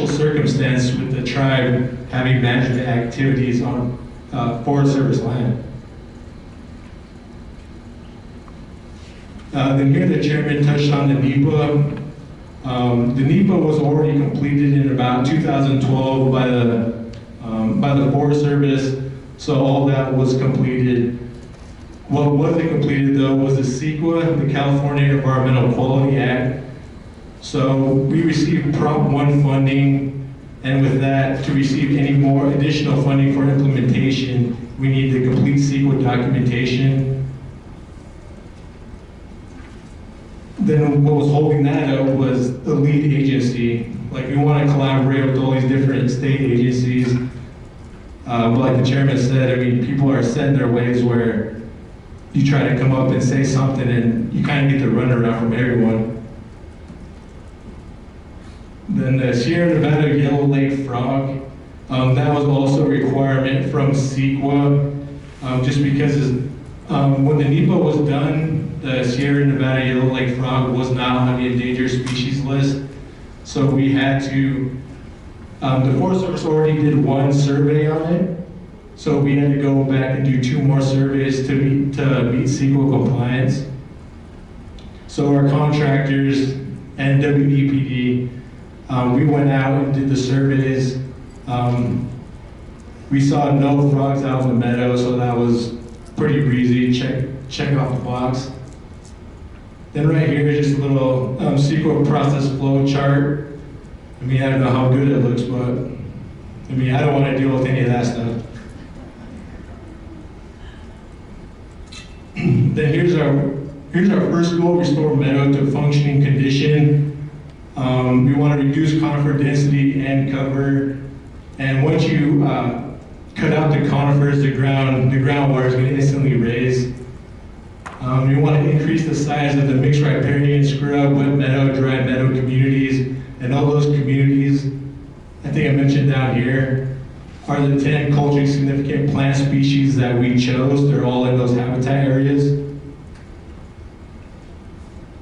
circumstance with the tribe having management activities on Forest Service land. Then here the chairman touched on the NEPA. The NEPA was already completed in about 2012 by the Forest Service, so all that was completed. What wasn't completed though was the CEQA, the California Environmental Quality Act. So we received Prop 1 funding, and with that, to receive any more additional funding for implementation, we need the complete CEQA documentation. Then what was holding that up was the lead agency. Like, we want to collaborate with all these different state agencies. But like the chairman said, I mean, people are set in their ways where you try to come up and say something and you kind of get the runaround from everyone. Then the Sierra Nevada Yellow Lake Frog, that was also a requirement from CEQA, just because when the NEPA was done, the Sierra Nevada Yellow Lake Frog was not on the endangered species list. So we had to, the Forest Service already did one survey on it. So we had to go back and do 2 more surveys to meet CEQA compliance. So our contractors and WEPD, we went out and did the surveys. We saw no frogs out in the meadow, so that was pretty breezy. Check off the box. Then right here is just a little CEQA process flow chart. I mean, I don't know how good it looks, but I mean, I don't want to deal with any of that stuff. Then here's our first goal: restore meadow to functioning condition. We want to reduce conifer density and cover. And once you cut out the conifers, the groundwater is going to instantly raise. We want to increase the size of the mixed riparian, scrub, wet meadow, dry meadow communities, and all those communities, I think I mentioned down here, are the 10 culturally significant plant species that we chose. They're all in those habitat areas.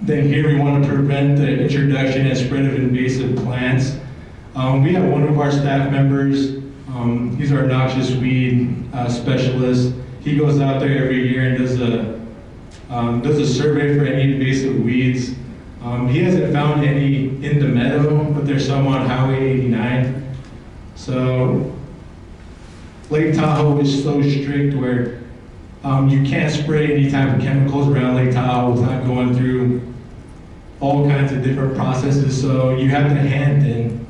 Then here we want to prevent the introduction and spread of invasive plants. We have one of our staff members, he's our noxious weed specialist. He goes out there every year and does a survey for any invasive weeds. He hasn't found any in the meadow, but there's some on Highway 89. So Lake Tahoe is so strict where you can't spray any type of chemicals around Lake Tahoe without going through all kinds of different processes, so you have to hand thin.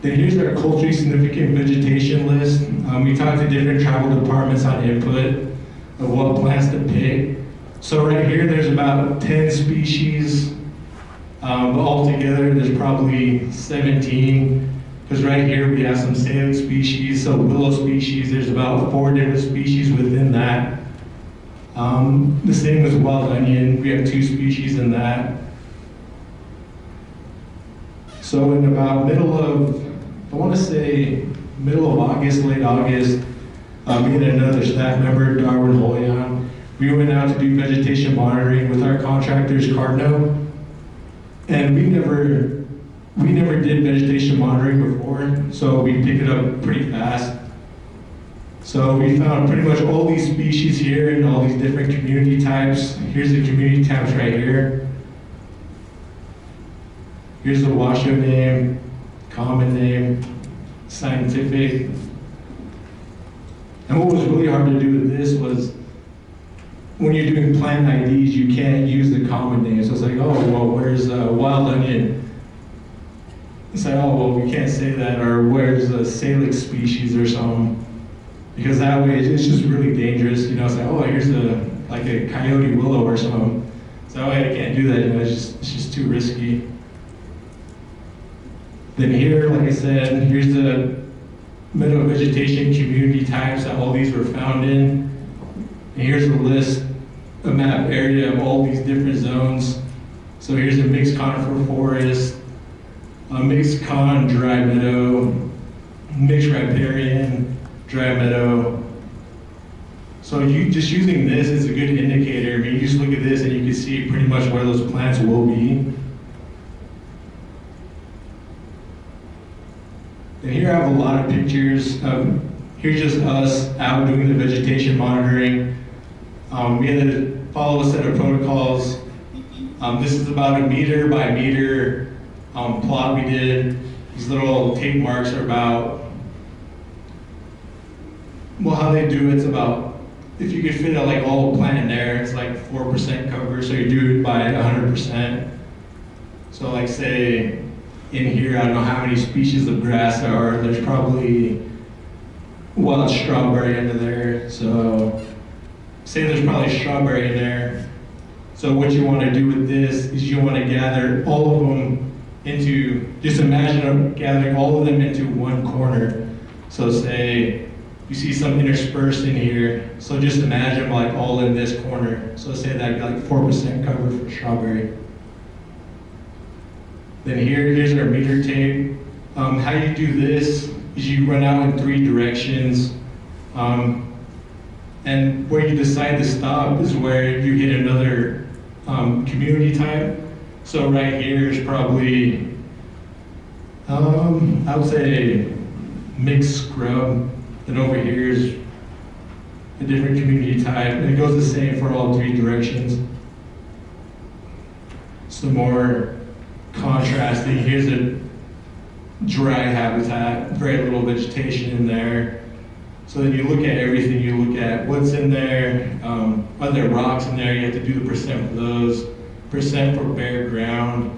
Then here's our culturally significant vegetation list. We talked to different tribal departments on input of what plants to pick. So right here, there's about 10 species, but altogether there's probably 17. Because right here we have some salix species, so willow species. There's about 4 different species within that. The same with wild onion. We have 2 species in that. So in about middle of August, late August, me and another staff member, Darwin Holian, we went out to do vegetation monitoring with our contractors, Cardno. And we never did vegetation monitoring before, so we picked it up pretty fast. So we found pretty much all these species here and all these different community types. Here's the community types right here. Here's the Washoe name, common name, scientific. And what was really hard to do with this was when you're doing plant IDs, you can't use the common names. So it's like, oh, well, where's wild onion? It's like, oh, well, we can't say that, or where's the salix species or something. Because that way, it's just really dangerous. You know, it's like, oh, here's like a coyote willow or something. So that way I can't do that, you know, it's just too risky. Then here, like I said, here's the meadow vegetation community types that all these were found in. And here's a list, a map area of all these different zones. So here's a mixed conifer forest, a mixed con dry meadow, mixed riparian dry meadow. So you just using this is a good indicator. I mean, you just look at this and you can see pretty much where those plants will be. And here I have a lot of pictures. Here's just us out doing the vegetation monitoring. We had to follow a set of protocols. This is about a meter by meter plot we did. These little tape marks are about, well, how they do it's about, if you could fit like all the plant in there, it's like 4% cover, so you do it by 100%. So like say, in here, I don't know how many species of grass there are. There's probably wild strawberry under there. So say there's probably strawberry in there. So what you want to do with this is you want to gather all of them into, just imagine gathering all of them into one corner. So say you see some interspersed in here. So just imagine like all in this corner. So say that'd be like 4% cover for strawberry. Then here's our meter tape. How you do this is you run out in 3 directions. And where you decide to stop is where you hit another community type. So right here is probably, I would say mixed scrub. Then over here is a different community type. And it goes the same for all 3 directions. Some more contrasting. Here's a dry habitat, very little vegetation in there. So then you look at everything, you look at what's in there, are there rocks in there, you have to do the percent for those, percent for bare ground,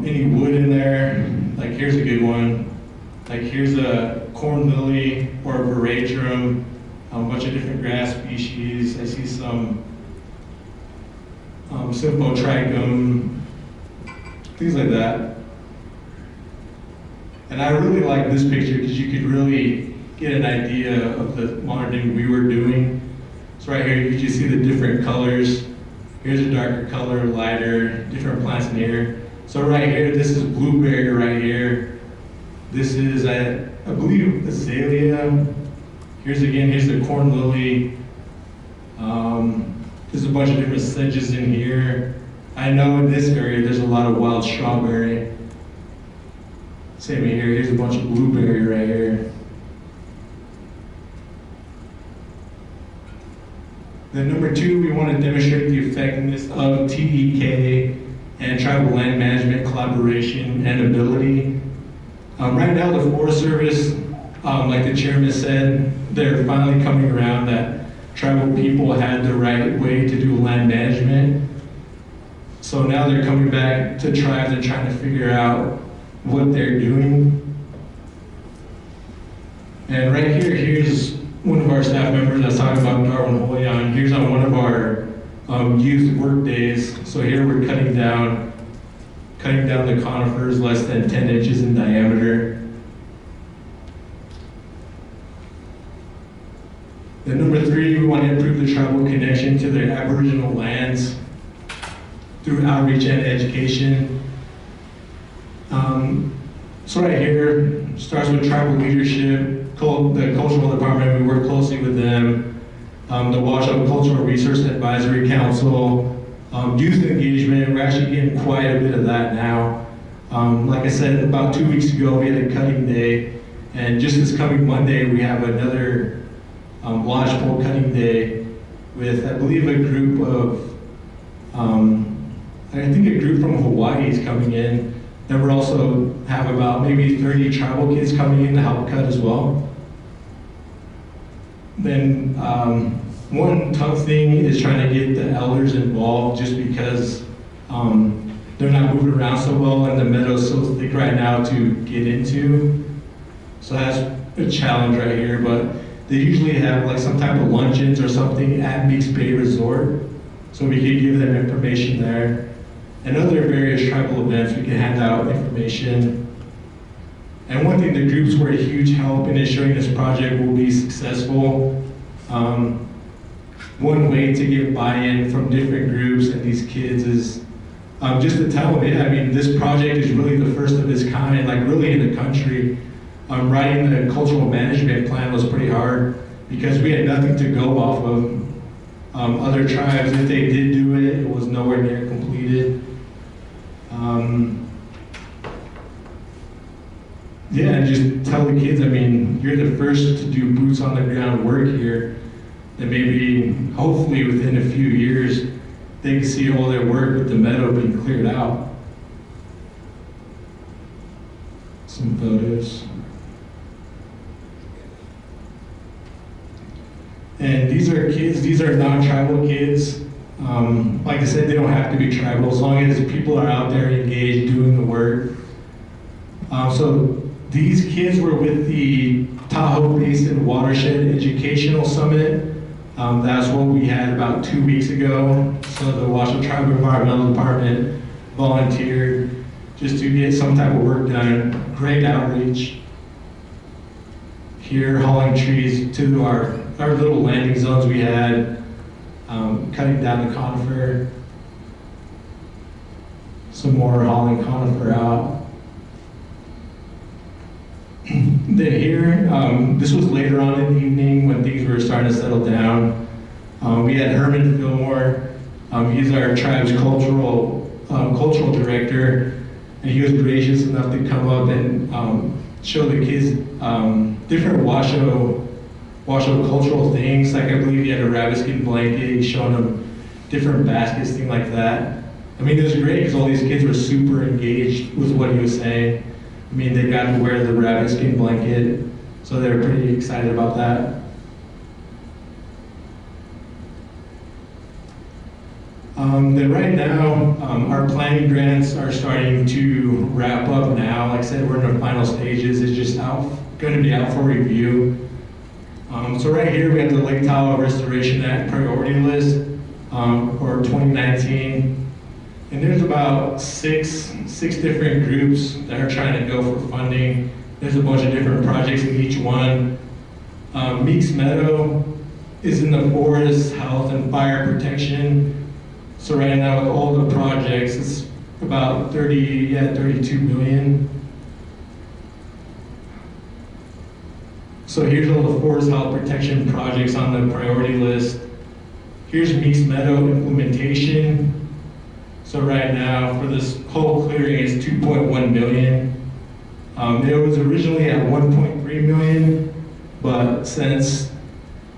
any wood in there, like here's a good one, like here's a corn lily or a veratrum, a bunch of different grass species. I see some Symphotrichum, things like that. And I really like this picture because you could really get an idea of the monitoring we were doing. So right here, you can see the different colors. Here's a darker color, lighter, different plants in here. So right here, this is blueberry right here. This is, I believe, azalea. Here's the corn lily. There's a bunch of different sedges in here. I know in this area, there's a lot of wild strawberry. Same here, here's a bunch of blueberry right here. Then number 2, we want to demonstrate the effectiveness of TEK and tribal land management collaboration and ability. Right now, the Forest Service, like the chairman said, they're finally coming around that tribal people had the right way to do land management. So now they're coming back to tribes and trying to figure out what they're doing. And right here, here's one of our staff members that's talking about Darwin Hoyan. Here's on one of our youth work days. So here we're cutting down the conifers less than 10 inches in diameter. Then number 3, we want to improve the tribal connection to their Aboriginal lands through outreach and education. So right here, starts with tribal leadership, the cultural department, we work closely with them, the Washoe Cultural Resource Advisory Council, youth engagement, we're actually getting quite a bit of that now. Like I said, about 2 weeks ago, we had a cutting day, and just this coming Monday, we have another lodgepole cutting day with, I believe, a group of, I think a group from Hawaii is coming in. Then we'll also have about maybe 30 tribal kids coming in to help cut as well. Then one tough thing is trying to get the elders involved just because they're not moving around so well and the meadow's so thick right now to get into. So that's a challenge right here, but they usually have like some type of luncheons or something at Meeks Bay Resort. So we could give them information there. And other various tribal events, we can hand out information. And one thing, the groups were a huge help in ensuring this project will be successful. One way to get buy-in from different groups and these kids is just to tell them, yeah, I mean, this project is really the first of its kind, like really in the country. Writing the cultural management plan was pretty hard because we had nothing to go off of. Other tribes, if they did do it, it was nowhere near completed. Yeah, and just tell the kids, I mean, you're the first to do boots on the ground work here. And maybe, hopefully within a few years, they can see all their work with the meadow being cleared out. Some photos. And these are kids, these are non-tribal kids. Like I said, they don't have to be tribal as long as people are out there engaged doing the work. So these kids were with the Tahoe Basin Watershed Educational Summit. That's what we had about 2 weeks ago. So the Washoe Tribe Environmental Department volunteered just to get some type of work done. Great outreach. Here, hauling trees to our little landing zones we had, cutting down the conifer. Some more hauling conifer out. Then here, this was later on in the evening when things were starting to settle down. We had Herman Fillmore. He's our tribe's cultural director, and he was gracious enough to come up and show the kids different Washoe cultural things. Like I believe he had a rabbit skin blanket, showing them different baskets, things like that. I mean, it was great because all these kids were super engaged with what he was saying. I mean, they got to wear the rabbit skin blanket, so they were pretty excited about that. Then right now, our planning grants are starting to wrap up now. Like I said, we're in the final stages. It's just going to be out for review. So right here, we have the Lake Tahoe Restoration Act priority list for 2019. And there's about six different groups that are trying to go for funding. There's a bunch of different projects in each one. Meeks Meadow is in the forest, health, and fire protection. So right now with all the projects, it's about 32 million. So here's all the forest health protection projects on the priority list. Here's Meeks Meadow implementation. So right now, for this whole clearing, it's 2.1 million. It was originally at 1.3 million, but since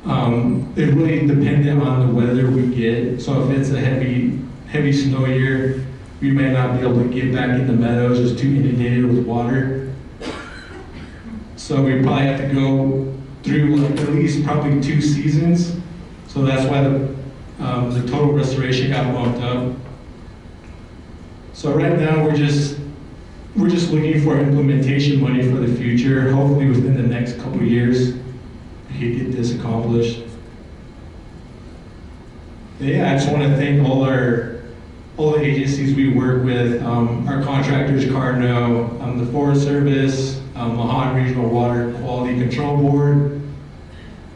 it really depended on the weather we get, so if it's a heavy snow year, we may not be able to get back in the meadows, just too inundated with water. So we probably have to go through like at least probably 2 seasons. So that's why the total restoration got bumped up. So right now we're just looking for implementation money for the future. Hopefully within the next couple of years, we can get this accomplished. But yeah, I just want to thank all the agencies we work with, our contractors, Cardno, the Forest Service, Mahan Regional Water Quality Control Board,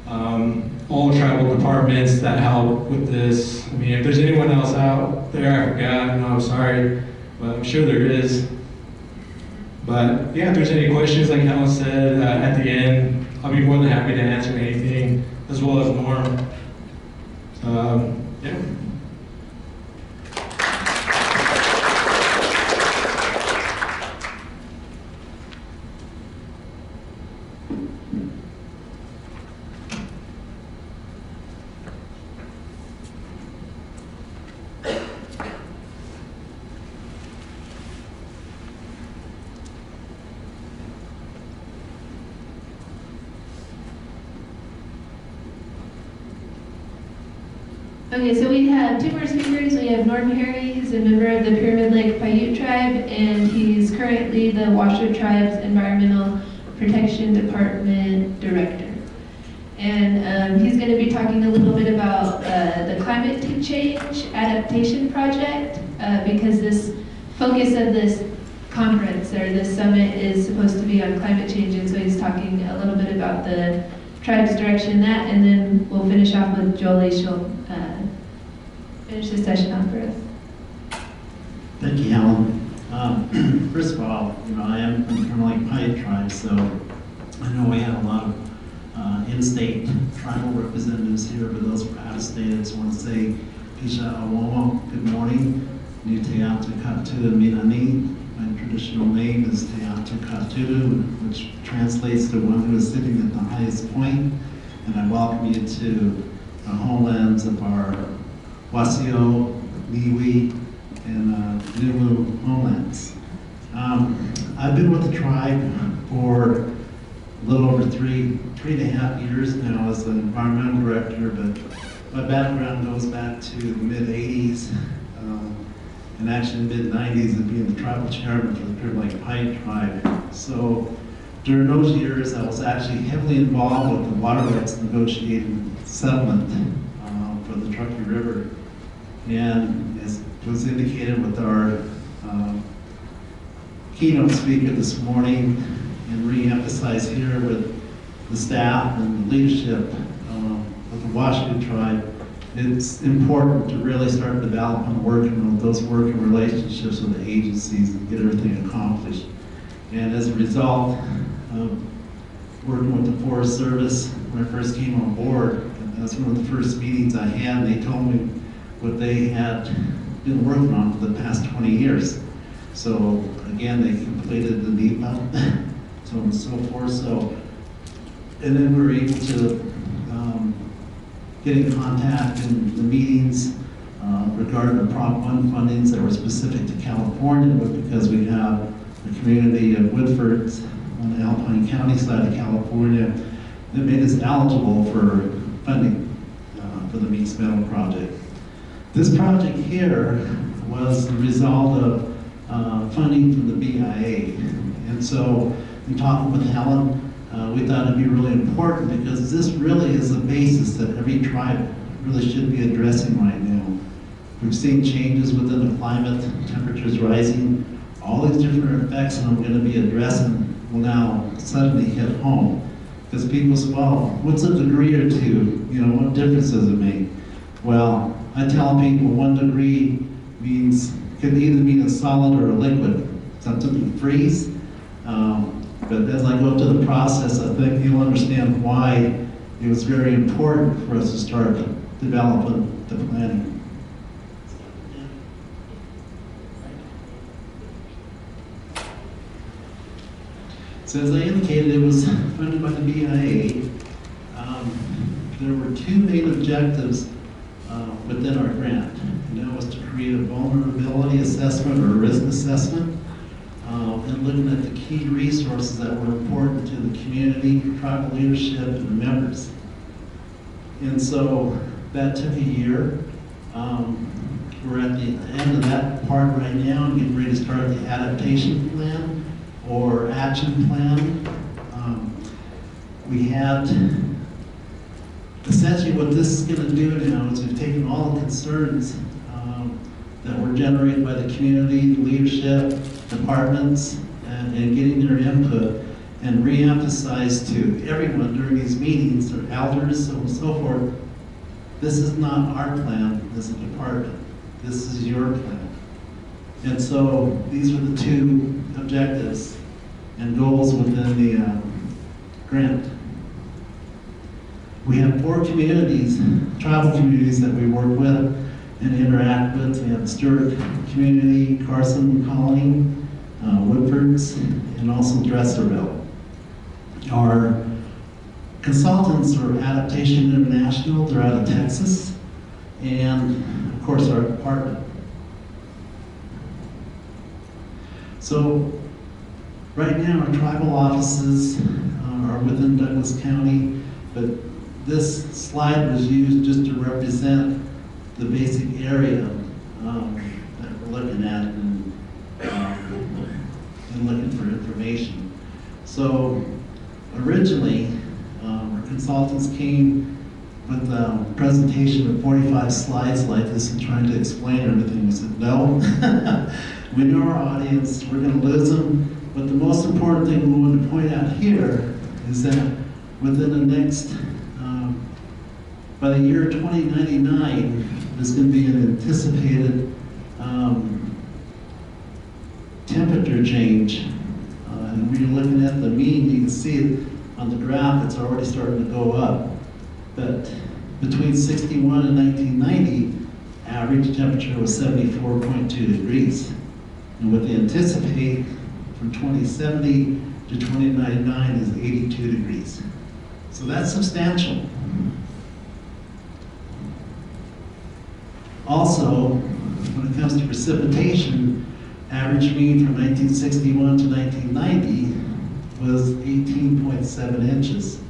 all tribal departments that help with this. I mean, if there's anyone else out there I forgot, no, I'm sorry, but I'm sure there is. But yeah, if there's any questions, like Helen said, at the end, I'll be more than happy to answer anything, as well as Norm. Yeah. Okay, so we have 2 more speakers. We have Norm Harry, who's a member of the Pyramid Lake Paiute Tribe, and he's currently the Washoe Tribe's Environmental Protection Department Director. And he's going to be talking a little bit about the climate change adaptation project, because this focus of this conference, or this summit is supposed to be on climate change, and so he's talking a little bit about the tribe's direction in that, and then we'll finish off with Jolie. She'll finish the session on growth. Thank you, Helen. First of all, I am from the Turtle Lake Paiute tribe, so I know we have a lot of in-state tribal representatives here, but those who are out of state, I just want to say, Pisha Awomo, good morning. Nuteatu Katuda Minani. My traditional name is Teatu Katudu, which translates to one who is sitting at the highest point. And I welcome you to the homelands of our Wasio, Niwi, and Numu homelands. I've been with the tribe for a little over three and a half years now as an environmental director, but my background goes back to the mid-'80s, and actually the mid-'90s of being the tribal chairman for the Turtle Lake Paiute tribe. So during those years, I was actually heavily involved with the water rights negotiating settlement for the Truckee River. And as was indicated with our keynote speaker this morning, and re-emphasized here with the staff and the leadership of the Washoe tribe, it's important to really start developing those working relationships with the agencies and get everything accomplished. And as a result of working with the Forest Service, when I first came on board, and that's one of the first meetings I had, they told me what they had been working on for the past 20 years. So again, they completed the NEPA, so on and so forth. So, and then we were able to get in contact in the meetings regarding the Prop 1 fundings that were specific to California, but because we have the community of Woodford on the Alpine County side of California, that made us eligible for funding for the Meeks Meadow project. This project here was the result of funding from the BIA. And so, in talking with Helen, we thought it'd be really important because this really is the basis that every tribe really should be addressing right now. We've seen changes within the climate, temperatures rising, all these different effects that I'm going to be addressing will now suddenly hit home. Because people say, well, what's a degree or two? What difference does it make? Well, I tell people 1 degree could either mean a solid or a liquid. Something can freeze. But as I go through the process, I think you'll understand why it was very important for us to start developing the planning. So as I indicated, it was funded by the BIA. There were 2 main objectives within our grant. And that was to create a vulnerability assessment or a risk assessment, and looking at the key resources that were important to the community, tribal leadership, and the members. And so that took a year. We're at the end of that part right now and getting ready to start the adaptation plan or action plan. We had, essentially what this is going to do now is we've taken all the concerns that were generated by the community, leadership, departments, and getting their input and re-emphasize to everyone during these meetings, their elders, so on and so forth, this is not our plan as a department. This is your plan. And so these were the 2 objectives and goals within the grant. We have 4 communities, tribal communities that we work with and interact with. We have the Stewart community, Carson Colony, Woodfords, and also Dresserville. Our consultants are Adaptation International, they're out of Texas, and of course our department. So right now our tribal offices are within Douglas County, but this slide was used just to represent the basic area that we're looking at and looking for information. So originally, our consultants came with a presentation of 45 slides like this and trying to explain everything. We said, no, We know our audience, we're gonna lose them, but the most important thing we want to point out here is that within the next, by the year 2099, there's gonna be an anticipated temperature change. And when you're looking at the mean, you can see it on the graph, it's already starting to go up. But between 61 and 1990, average temperature was 74.2 degrees. And what they anticipate from 2070 to 2099 is 82 degrees. So that's substantial. Also, when it comes to precipitation, average mean from 1961 to 1990 was 18.7 inches.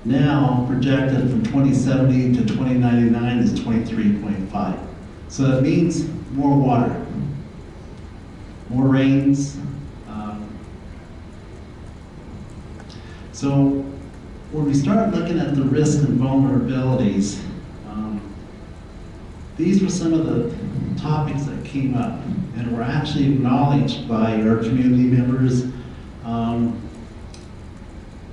Now, projected from 2070 to 2099 is 23.5. So that means more water, more rains. So when we start looking at the risks and vulnerabilities, these were some of the topics that came up and were actually acknowledged by our community members,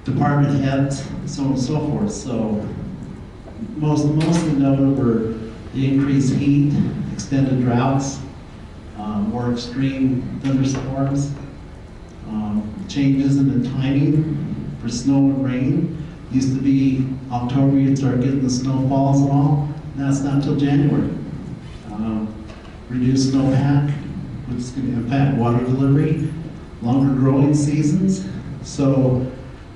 department heads, so on and so forth. So mostly noted were the increased heat, extended droughts, more extreme thunderstorms, changes in the timing for snow and rain. Used to be October, you'd start getting the snowfalls and all. Now it's not until January. Reduced snowpack, which is going to impact water delivery, longer growing seasons. So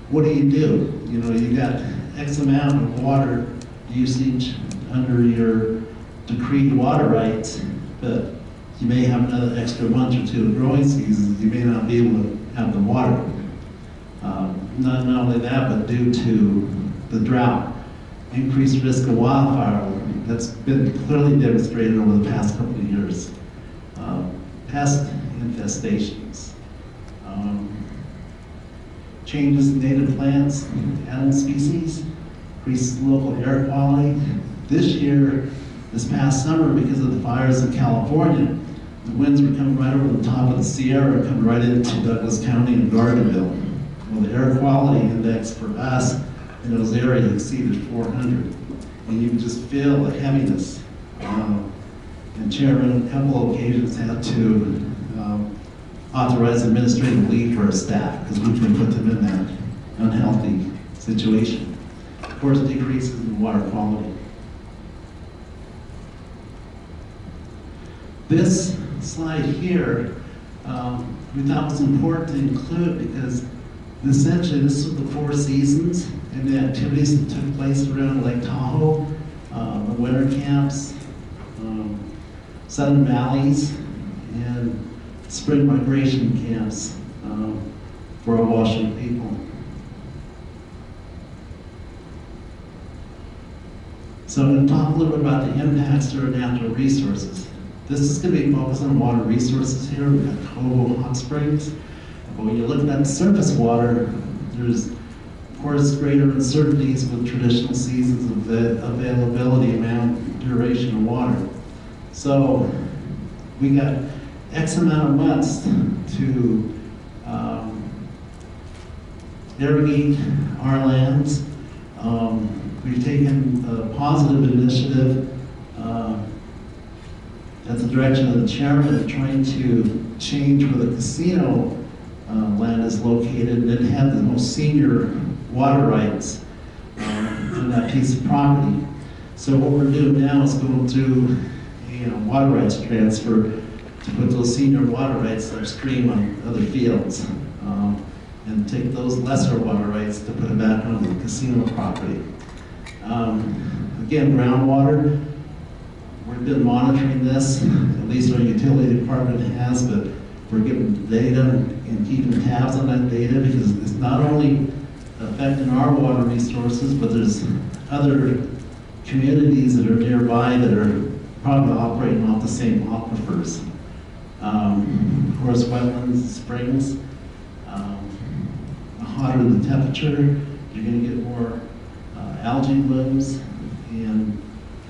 what do? You know, you got X amount of water usage under your decreed water rights, but you may have another extra month or two of growing seasons, you may not be able to have the water. Not only that, but due to the drought, increased risk of wildfire, that's been clearly demonstrated over the past couple of years. Pest infestations, changes in native plants, animal species, increases local air quality. This past summer, because of the fires in California, the winds were coming right over the top of the Sierra, coming right into Douglas County and Gardnerville. Well, the air quality index for us in those areas exceeded 400. And you can just feel the heaviness. And Chairman, on a couple of occasions, had to authorize administrative leave for our staff because we couldn't put them in that unhealthy situation. Of course, decreases in water quality. This slide here, we thought was important to include because essentially this was the 4 seasons and the activities that took place around Lake Tahoe, the winter camps, southern valleys, and spring migration camps for our Washington people. So I'm going to talk a little bit about the impacts to our natural resources. This is going to be focused on water resources here. We've got Cobo Hot Springs. But when you're looking at the surface water, there's, of course, greater uncertainties with traditional seasons of the availability, amount, duration of water. So we got X amount of months to irrigate our lands. We've taken a positive initiative at the direction of the chairman of trying to change where the casino land is located and then have the most senior water rights on that piece of property. So what we're doing now is going through a water rights transfer to put those senior water rights upstream on other fields and take those lesser water rights to put it back on the casino property. Again, groundwater, we've been monitoring this, at least our utility department has, but we're getting data and keeping tabs on that data because it's not only affecting our water resources, but there's other communities that are nearby that are probably operating off the same aquifers. Of course, wetlands, springs, the hotter the temperature, you're going to get more algae blooms, and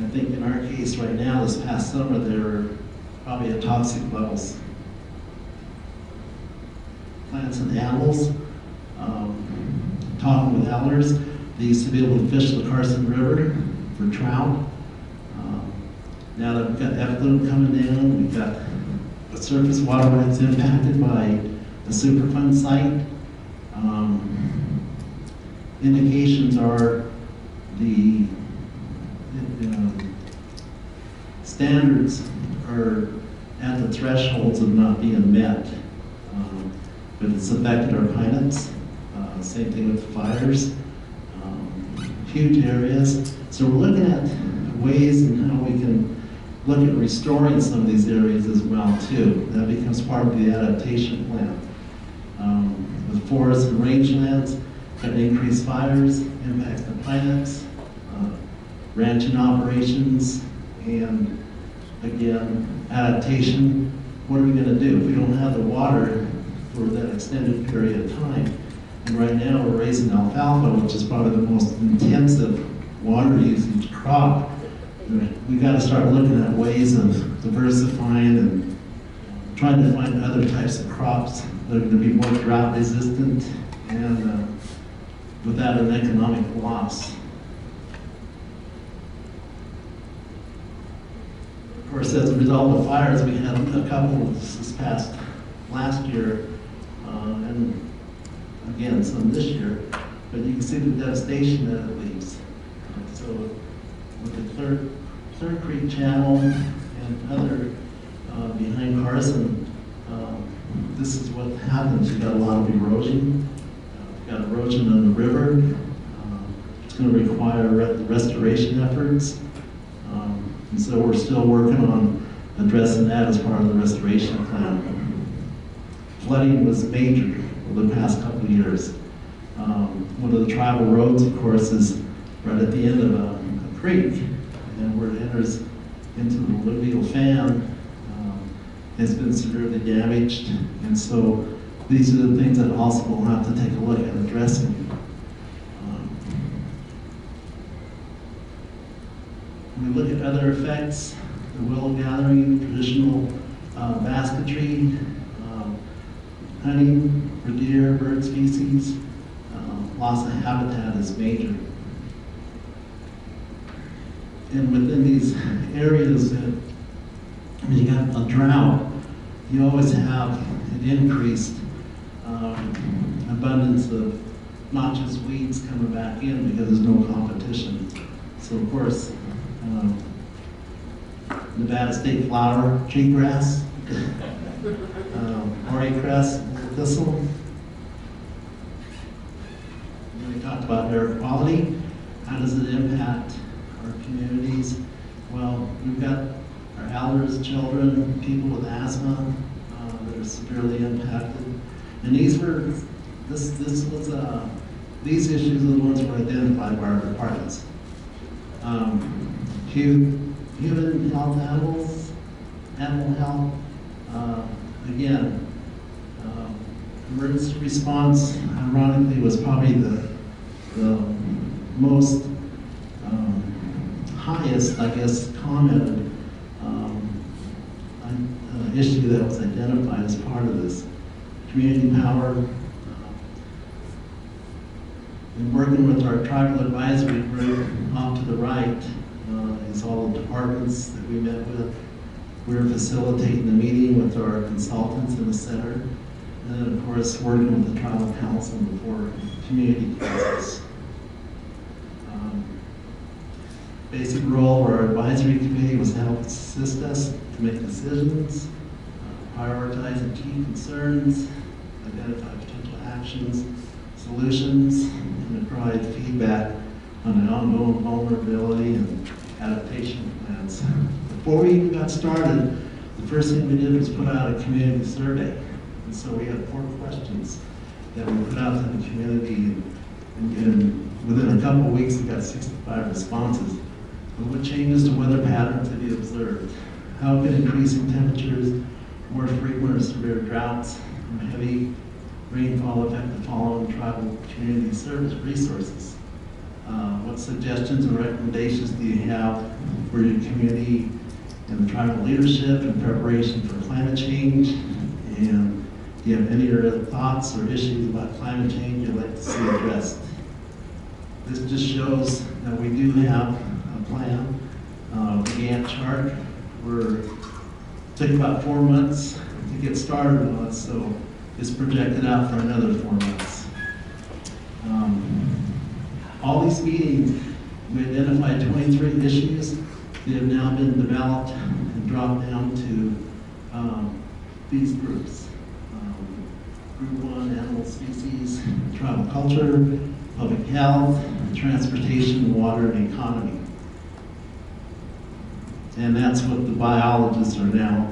I think in our case right now, this past summer, they were probably at toxic levels. plants and animals. Talking with elders, they used to be able to fish the Carson River for trout. Now that we've got effluent coming down, we've got a surface water that's impacted by a Superfund site. Indications are the standards are at the thresholds of not being met. But it's affected our pilots. Same thing with fires. Huge areas. So we're looking at ways and how we can look at restoring some of these areas as well too. That becomes part of the adaptation plan. With forests and rangelands, got increased fires, impacts the pilots, ranching operations, and again, adaptation. What are we going to do if we don't have the water for that extended period of time? And right now we're raising alfalfa, which is probably the most intensive water usage crop. We've got to start looking at ways of diversifying and trying to find other types of crops that are going to be more drought resistant and without an economic loss. Of course, as a result of fires, we had a couple this past last year, and again, some this year, but you can see the devastation that it leaves. So with the Clear Creek Channel and other behind Carson, this is what happens. You've got a lot of erosion. You've got erosion on the river. It's going to require restoration efforts. And so we're still working on addressing that as part of the restoration plan. Flooding was major over the past couple of years. One of the tribal roads, of course, is right at the end of a creek, and where it enters into the alluvial fan, has been severely damaged. And so these are the things that also we'll have to take a look at addressing. When we look at other effects, the willow gathering, traditional basketry, hunting for deer, bird species, loss of habitat is major. And within these areas that when you got a drought, you always have an increased abundance of not just weeds coming back in because there's no competition. So of course, Nevada state flower, cheatgrass, cress, thistle. And we talked about air quality. How does it impact our communities? Well, we've got our elders, children, people with asthma that are severely impacted. And these issues are the ones that were identified by our departments. Human health, animal health. Again, emergency response, ironically, was probably the most highest, I guess, commented issue that was identified as part of this. Community power, and working with our tribal advisory group off to the right is all the departments that we met with. We're facilitating the meeting with our consultants in the center, and then of course working with the tribal council before community councils. Basic role of our advisory committee was to help assist us to make decisions, prioritize the key concerns, identify potential actions, solutions, and provide feedback on the ongoing vulnerability and adaptation plans. Before we even got started, the first thing we did was put out a community survey. And so we had 4 questions that we put out to the community, and within a couple of weeks we got 65 responses. But what changes to weather patterns have you observed? How can increasing temperatures, more frequent or severe droughts, and heavy rainfall affect the following tribal community service resources? What suggestions and recommendations do you have for your community and the tribal leadership in preparation for climate change? And Do you have any other thoughts or issues about climate change you'd like to see addressed? This just shows that we do have a plan, a Gantt chart. Took about 4 months to get started on it, so it's projected out for another 4 months. All these meetings, we identified 23 issues. They have now been developed and dropped down to these groups. Group 1, animal species, tribal culture, public health, transportation, water, and economy. And that's what the biologists are now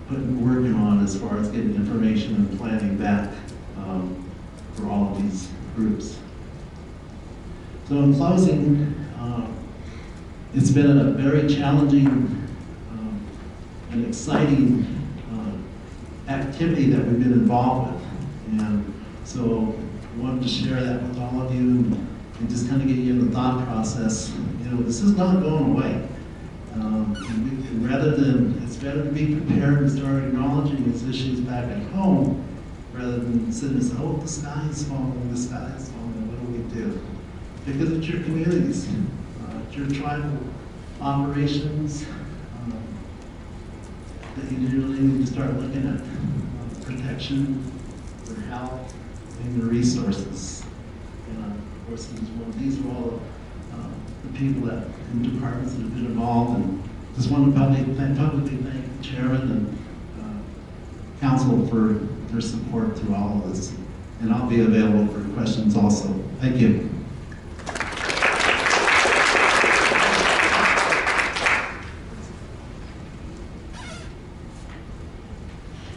working on as far as getting information and planning back for all of these groups. So in closing, it's been a very challenging and exciting activity that we've been involved with. And so I wanted to share that with all of you and just kind of get you in the thought process. You know, this is not going away. It's better to be prepared and start acknowledging these issues back at home rather than sitting and say, oh, the sky is falling, the sky is falling, what do we do? Because it's your communities, it's your tribal operations that you really need to start looking at protection, their health, and their resources. And of course, these are all the people that in departments that have been involved, and just want to publicly thank the chairman and council for their support through all of this. And I'll be available for questions also. Thank you.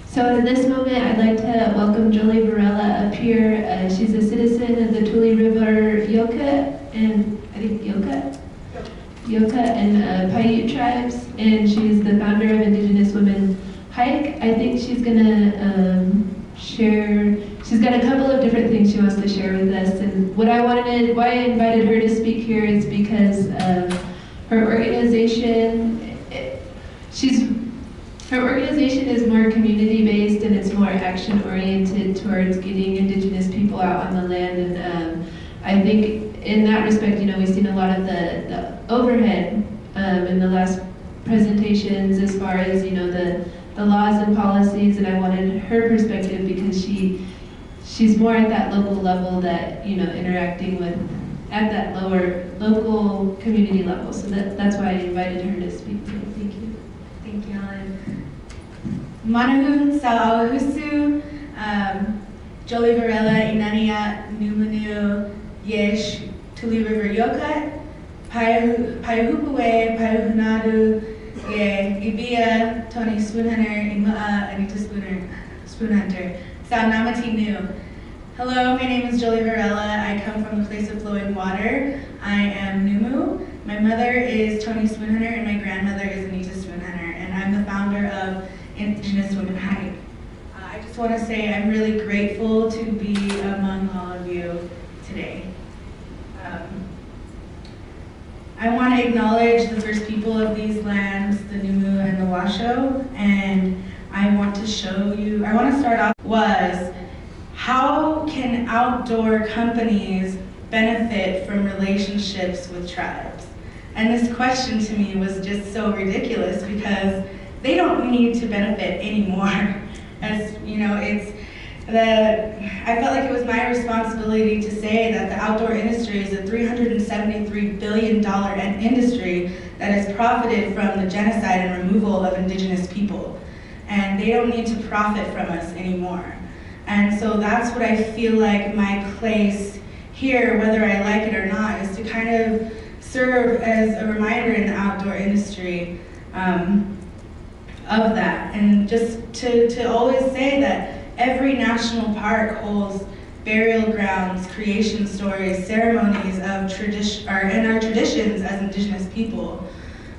So at this moment, I'd like to welcome Jolie Varela up here. She's a citizen of the Tule River Yoka and Paiute tribes, and she's the founder of Indigenous Women Hike. I think she's gonna share. She's got a couple of different things she wants to share with us. And why I invited her to speak here is because her organization. Her organization is more community-based and it's more action-oriented towards getting Indigenous people out on the land. And I think in that respect, you know, we've seen a lot of the overhead in the last presentations as far as, you know, the laws and policies. And I wanted her perspective because she's more at that local level that, you know, interacting with at that lower local community level. So that's why I invited her to speak today. Thank you. Thank you, Ellen. Manahun Salahusu, Jolie Varela, Inania, Numanu, Yesh, Tule River Yokat, Paihupuwe, Paiuhunadu, Ye, Ibia, Tony Spoonhunter, Imua, Anita Spoonhunter, Saunamati Nu. Hello, my name is Jolie Varela. I come from the place of flowing water. I am Numu. My mother is Tony Spoonhunter and my grandmother is Anita Spoonhunter, and I'm the founder of Indigenous Women Hike. I just want to say I'm really grateful to be among all of you today. I want to acknowledge the first people of these lands, the Numu and the Washoe, and I want to start off was, how can outdoor companies benefit from relationships with tribes? And this question to me was just so ridiculous because they don't need to benefit anymore. As you know, I felt like it was my responsibility to say that the outdoor industry is a $373 billion industry that has profited from the genocide and removal of indigenous people. And they don't need to profit from us anymore. And so that's what I feel like my place here, whether I like it or not, is to kind of serve as a reminder in the outdoor industry of that. And just to always say that every national park holds burial grounds, creation stories, ceremonies of and our traditions as Indigenous people.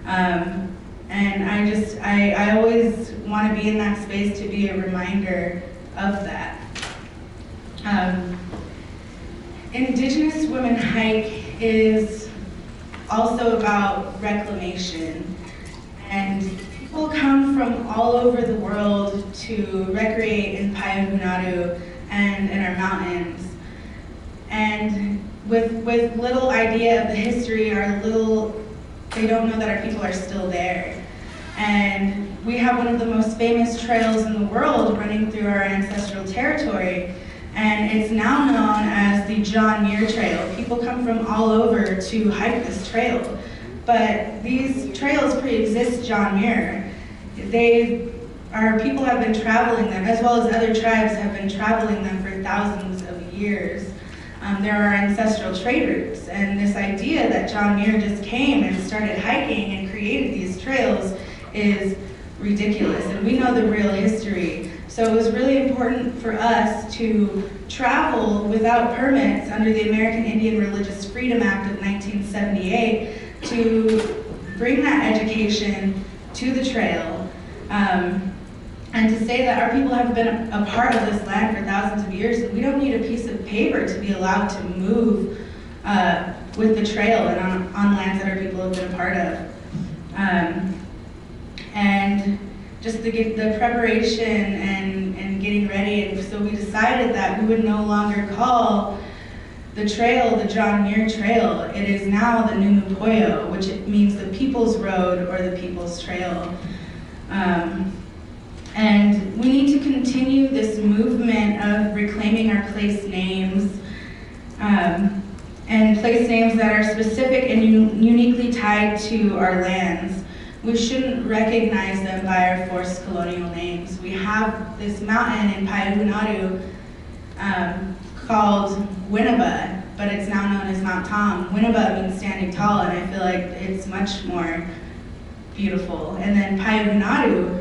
And I always want to be in that space to be a reminder of that. Indigenous Women Hike is also about reclamation. And people come from all over the world to recreate in Payahunadu and in our mountains. And with little idea of the history, they don't know that our people are still there. And we have one of the most famous trails in the world running through our ancestral territory, and it's now known as the John Muir Trail. People come from all over to hike this trail, but these trails pre-exist John Muir. Our people have been traveling them, as well as other tribes have been traveling them for thousands of years. There are ancestral trade routes, and this idea that John Muir just came and started hiking and created these trails is ridiculous, and we know the real history. So it was really important for us to travel without permits under the American Indian Religious Freedom Act of 1978 to bring that education to the trail, and to say that our people have been a part of this land for thousands of years, and we don't need a piece of paper to be allowed to move with the trail and on lands that our people have been a part of. And just the preparation and getting ready, and so we decided that we would no longer call the trail the John Muir Trail. It is now the Numupoyo, which it means the People's Road or the People's Trail. And we need to continue this movement of reclaiming our place names, and place names that are specific and uniquely tied to our lands. We shouldn't recognize them by our forced colonial names. We have this mountain in Payahunadu called Winneba, but it's now known as Mount Tom. Winneba means standing tall, and I feel like it's much more beautiful. And then Payahunadu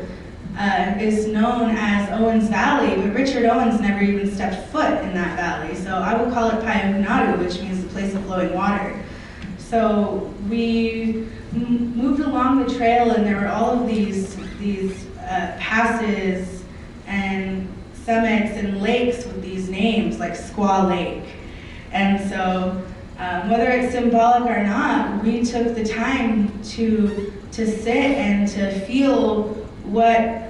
is known as Owens Valley, but Richard Owens never even stepped foot in that valley. So I will call it Payahunadu, which means the place of flowing water. So we moved along the trail, and there were all of these passes and summits and lakes with these names, like Squaw Lake. And so whether it's symbolic or not, we took the time to sit and to feel what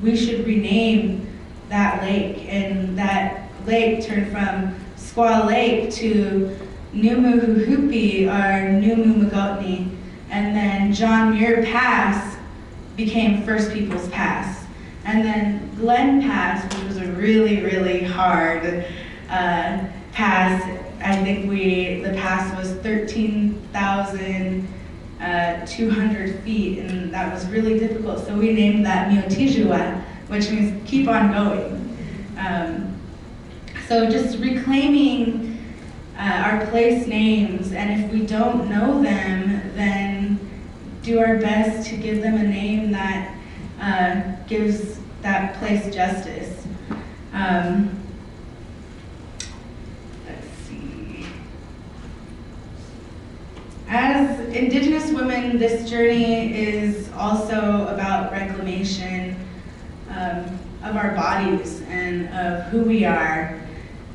we should rename that lake. And that lake turned from Squaw Lake to Numuhuhupi or Numumagotni. And then John Muir Pass became First Peoples Pass. And then Glen Pass, which was a really, really hard pass. I think the pass was 13,200 feet, and that was really difficult. So we named that Miotijua, which means keep on going. So just reclaiming our place names, and if we don't know them, then do our best to give them a name that gives that place justice. Let's see. As Indigenous women, this journey is also about reclamation of our bodies and of who we are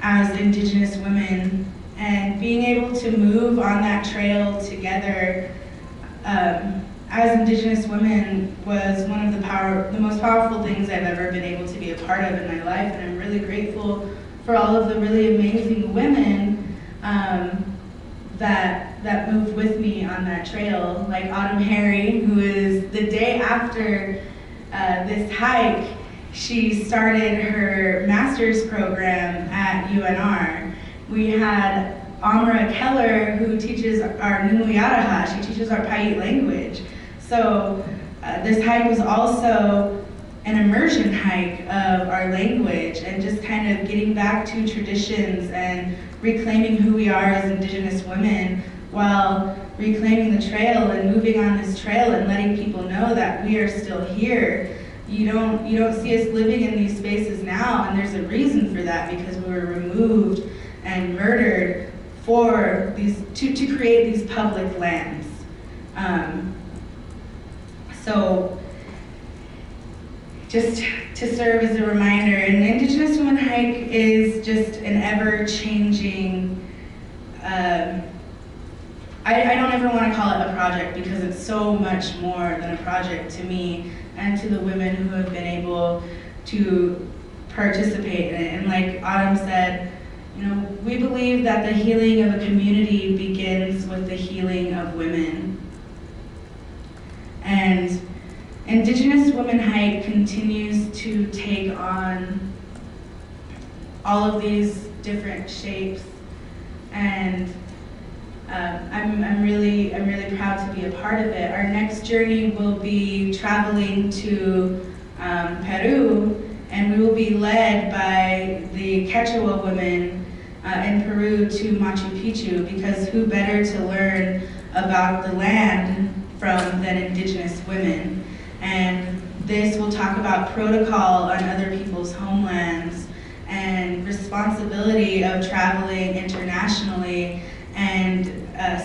as Indigenous women, and being able to move on that trail together as Indigenous women was one of the most powerful things I've ever been able to be a part of in my life, and I'm really grateful for all of the really amazing women that moved with me on that trail, like Autumn Harry, who is the day after this hike, she started her master's program at UNR. We had Amra Keller, who teaches our Numuyaraha, she teaches our Paiute language. So this hike was also an immersion hike of our language, and just kind of getting back to traditions and reclaiming who we are as Indigenous women while reclaiming the trail and moving on this trail and letting people know that we are still here. You don't see us living in these spaces now, and there's a reason for that, because we were removed and murdered for to create these public lands. So just to serve as a reminder, an Indigenous Women Hike is just an ever-changing, I don't ever want to call it a project because it's so much more than a project to me and to the women who have been able to participate in it. And like Autumn said, you know, we believe that the healing of a community begins with the healing of women. And Indigenous Women Hike continues to take on all of these different shapes, and I'm really proud to be a part of it. Our next journey will be traveling to Peru, and we will be led by the Quechua women in Peru to Machu Picchu, because who better to learn about the land from than Indigenous women. And this will talk about protocol on other people's homelands and responsibility of traveling internationally and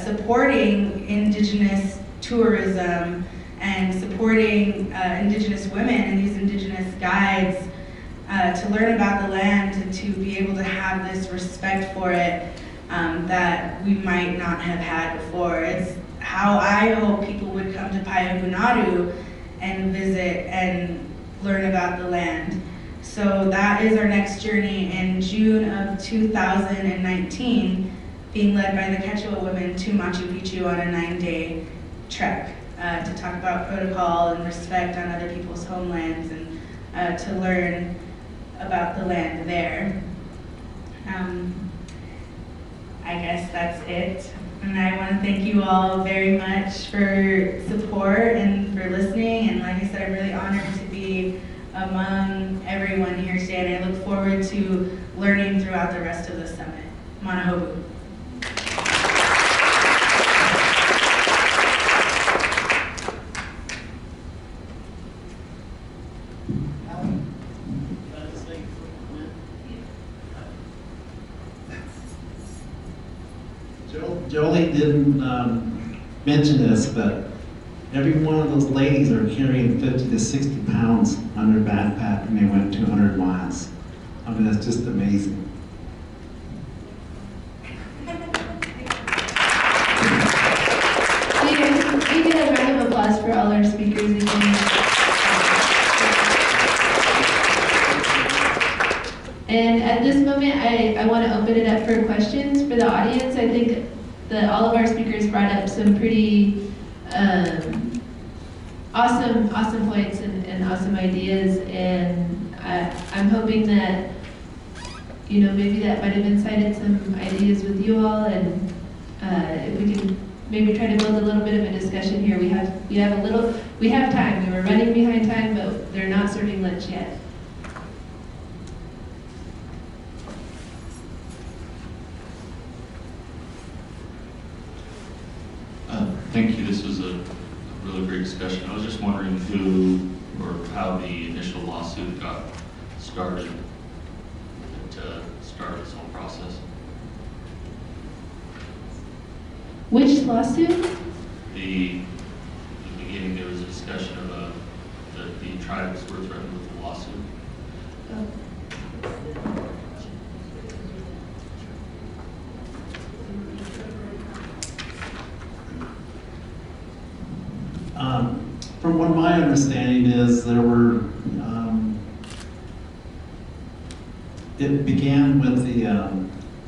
supporting Indigenous tourism and supporting Indigenous women and these Indigenous guides to learn about the land and to be able to have this respect for it that we might not have had before. It's how I hope people would come to Payagunaru and visit and learn about the land. So that is our next journey in June of 2019, being led by the Quechua women to Machu Picchu on a 9-day trek to talk about protocol and respect on other people's homelands and to learn about the land there. I guess that's it. And I want to thank you all very much for support and for listening. And like I said, I'm really honored to be among everyone here today. And I look forward to learning throughout the rest of the summit. Mana hobu. Jolie didn't mention this, but every one of those ladies are carrying 50 to 60 pounds on their backpack and they went 200 miles. I mean, that's just amazing. We get a round of applause for all our speakers again. And at this moment, I want to open it up for questions for the audience. I think that all of our speakers brought up some pretty awesome points and awesome ideas, and I'm hoping that, you know, maybe that might have incited some ideas with you all, and if we can maybe try to build a little bit of a discussion here. We have time. We were running behind time, but they're not serving lunch yet. Thank you. This was a really great discussion. I was just wondering who or how the initial lawsuit got started to start this whole process. Which lawsuit? The beginning, there was a discussion of that the tribes were threatened with a lawsuit. Oh. From what my understanding is, there were, it began with the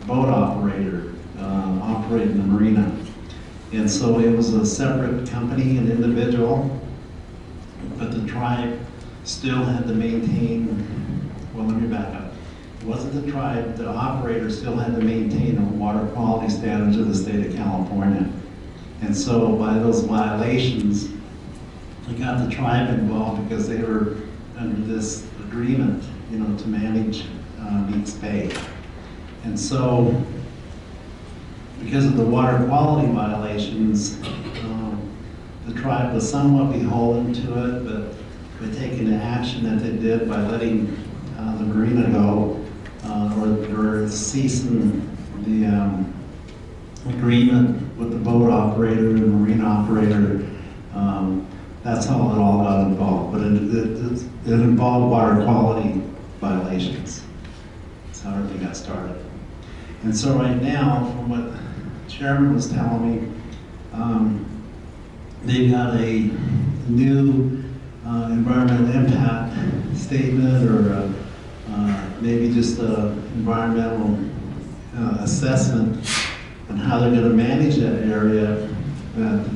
boat operator operating the marina. And so it was a separate company, an individual, but the tribe still had to maintain, well, let me back up. It wasn't the tribe, the operator still had to maintain the water quality standards of the state of California. And so by those violations, we got the tribe involved because they were under this agreement, you know, to manage Meeks Bay. And so, because of the water quality violations, the tribe was somewhat beholden to it, but by taking the action that they did by letting the marina go, or ceasing the agreement with the boat operator and marine operator, that's how it all got involved. But it involved water quality violations. That's how everything got started. And so right now, from what Chairman was telling me, they've got a new environmental impact statement, or maybe just an environmental assessment on how they're going to manage that area, that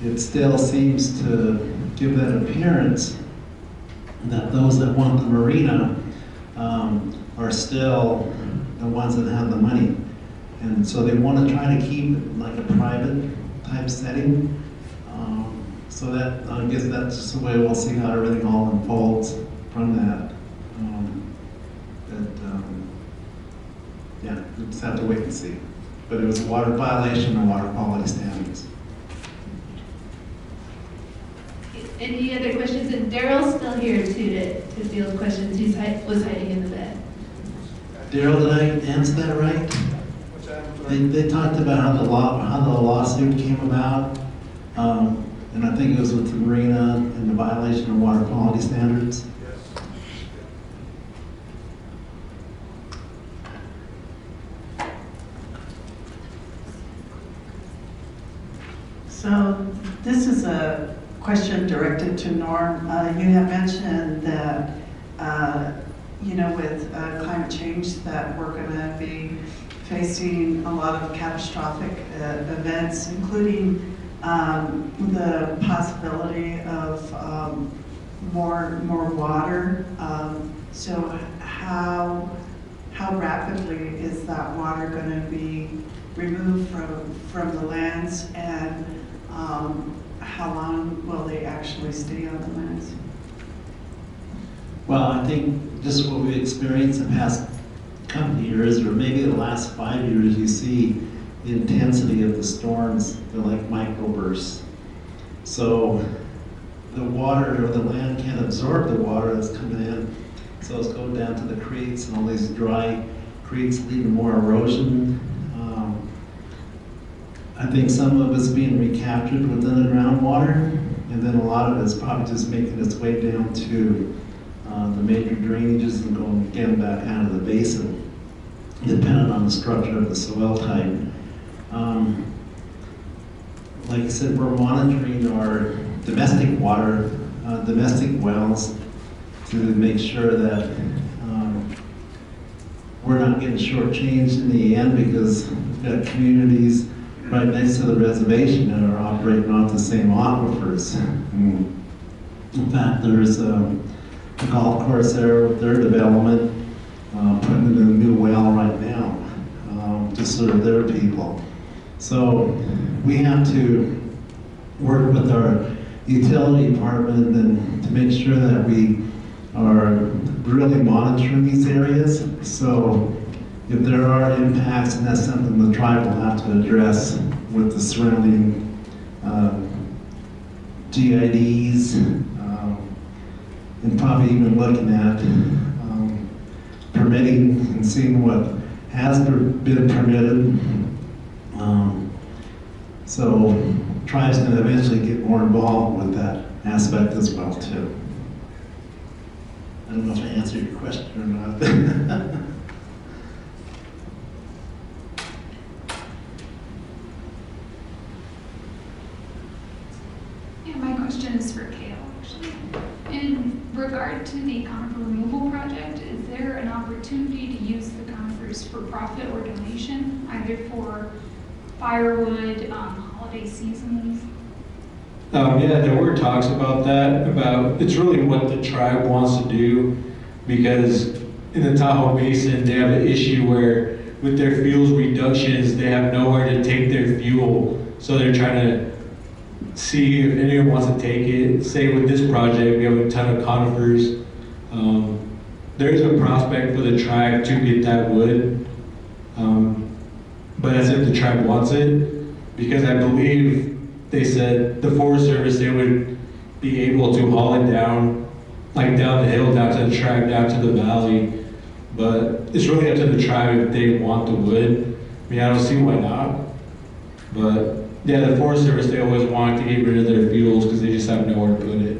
it still seems to give that appearance that those that want the marina are still the ones that have the money. And so they want to try to keep it like a private type setting. So that, I guess that's just the way we'll see how everything all unfolds from that. Yeah, we'll just have to wait and see. But it was a water violation of water quality standards. Any other questions? And Daryl's still here too to field questions. He was hiding in the bed. Daryl, did I answer that right? What's that? They talked about how the lawsuit came about, and I think it was with the marina and the violation of water quality standards. So this is a question directed to Norm. You have mentioned that, with climate change, that we're going to be facing a lot of catastrophic events, including the possibility of more water. So how rapidly is that water going to be removed from the lands, and how long will they actually stay on the lands? Well, I think just what we experienced in the past couple of years, or maybe the last 5 years, you see the intensity of the storms. They're like microbursts. So the water or the land can't absorb the water that's coming in. So it's going down to the creeks, and all these dry creeks leading more erosion. I think some of it's being recaptured within the groundwater, and then a lot of it's probably just making its way down to the major drainages and going again back out of the basin, depending on the structure of the soil type. Like I said, we're monitoring our domestic water, domestic wells, to make sure that we're not getting shortchanged in the end, because we've got communities right next to the reservation that are operating off the same aquifers. In fact, there's a golf course there with their development, putting in a new well right now to serve their people. So we have to work with our utility department and to make sure that we are really monitoring these areas. So if there are impacts, and that's something the tribe will have to address with the surrounding GIDs, and probably even looking at permitting and seeing what has been permitted. So tribes can eventually get more involved with that aspect as well too. I don't know if I answered your question or not. My question is for Kale, actually. In regard to the conifer removal project, is there an opportunity to use the conifers for profit or donation, either for firewood, holiday seasons? Yeah, there were talks about that, it's really what the tribe wants to do, because in the Tahoe Basin, they have an issue where with their fuels reductions, they have nowhere to take their fuel, so they're trying to see if anyone wants to take it. Say with this project, we have a ton of conifers. There's a prospect for the tribe to get that wood, but that's if the tribe wants it, because I believe they said the Forest Service, they would be able to haul it down, like down the hill, down to the track, down to the valley. But it's really up to the tribe if they want the wood. I mean, I don't see why not. But yeah, the Forest Service, they always want to get rid of their fuels because they just have nowhere to put it.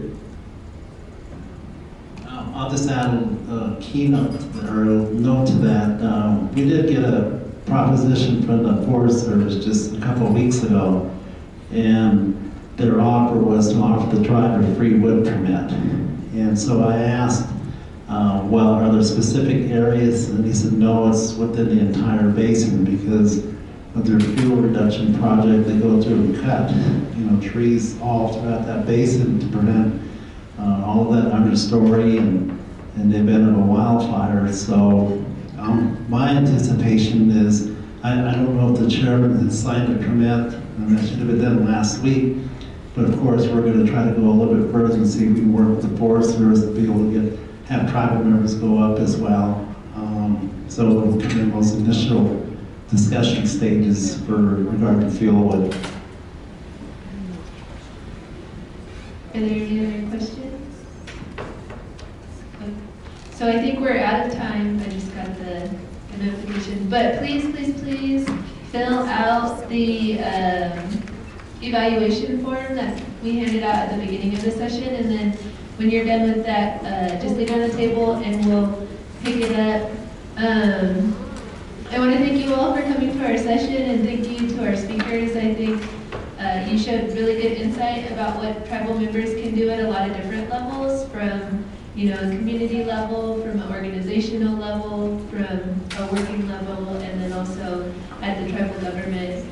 I'll just add a keynote or a note to that. We did get a proposition from the Forest Service just a couple of weeks ago, and their offer was to offer the tribe a free wood permit. And so I asked, well, are there specific areas? And he said, no, it's within the entire basin, because with their fuel reduction project, they go through and cut, trees all throughout that basin to prevent all of that understory and the event of a wildfire. So my anticipation is, I don't know if the chairman has signed a permit, and that should have been done last week, but of course we're going to try to go a little bit further and see if we can work with the Forest Service to be able to have tribal members go up as well. So we'll come in those initial discussion stages regarding fuel wood. Are there any other questions? So I think we're out of time. I just got the notification. But please, please, please fill out the evaluation form that we handed out at the beginning of the session. And then when you're done with that, just leave it on the table and we'll pick it up. I want to thank you all for coming to our session, and thank you to our speakers. I think you showed really good insight about what tribal members can do at a lot of different levels, from a community level, from an organizational level, from a working level, and then also at the tribal government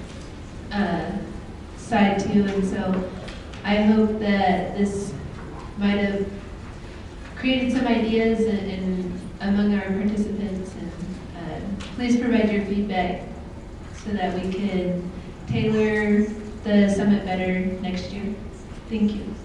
side too. And so I hope that this might have created some ideas among our participants. And please provide your feedback so that we can tailor the summit better next year. Thank you.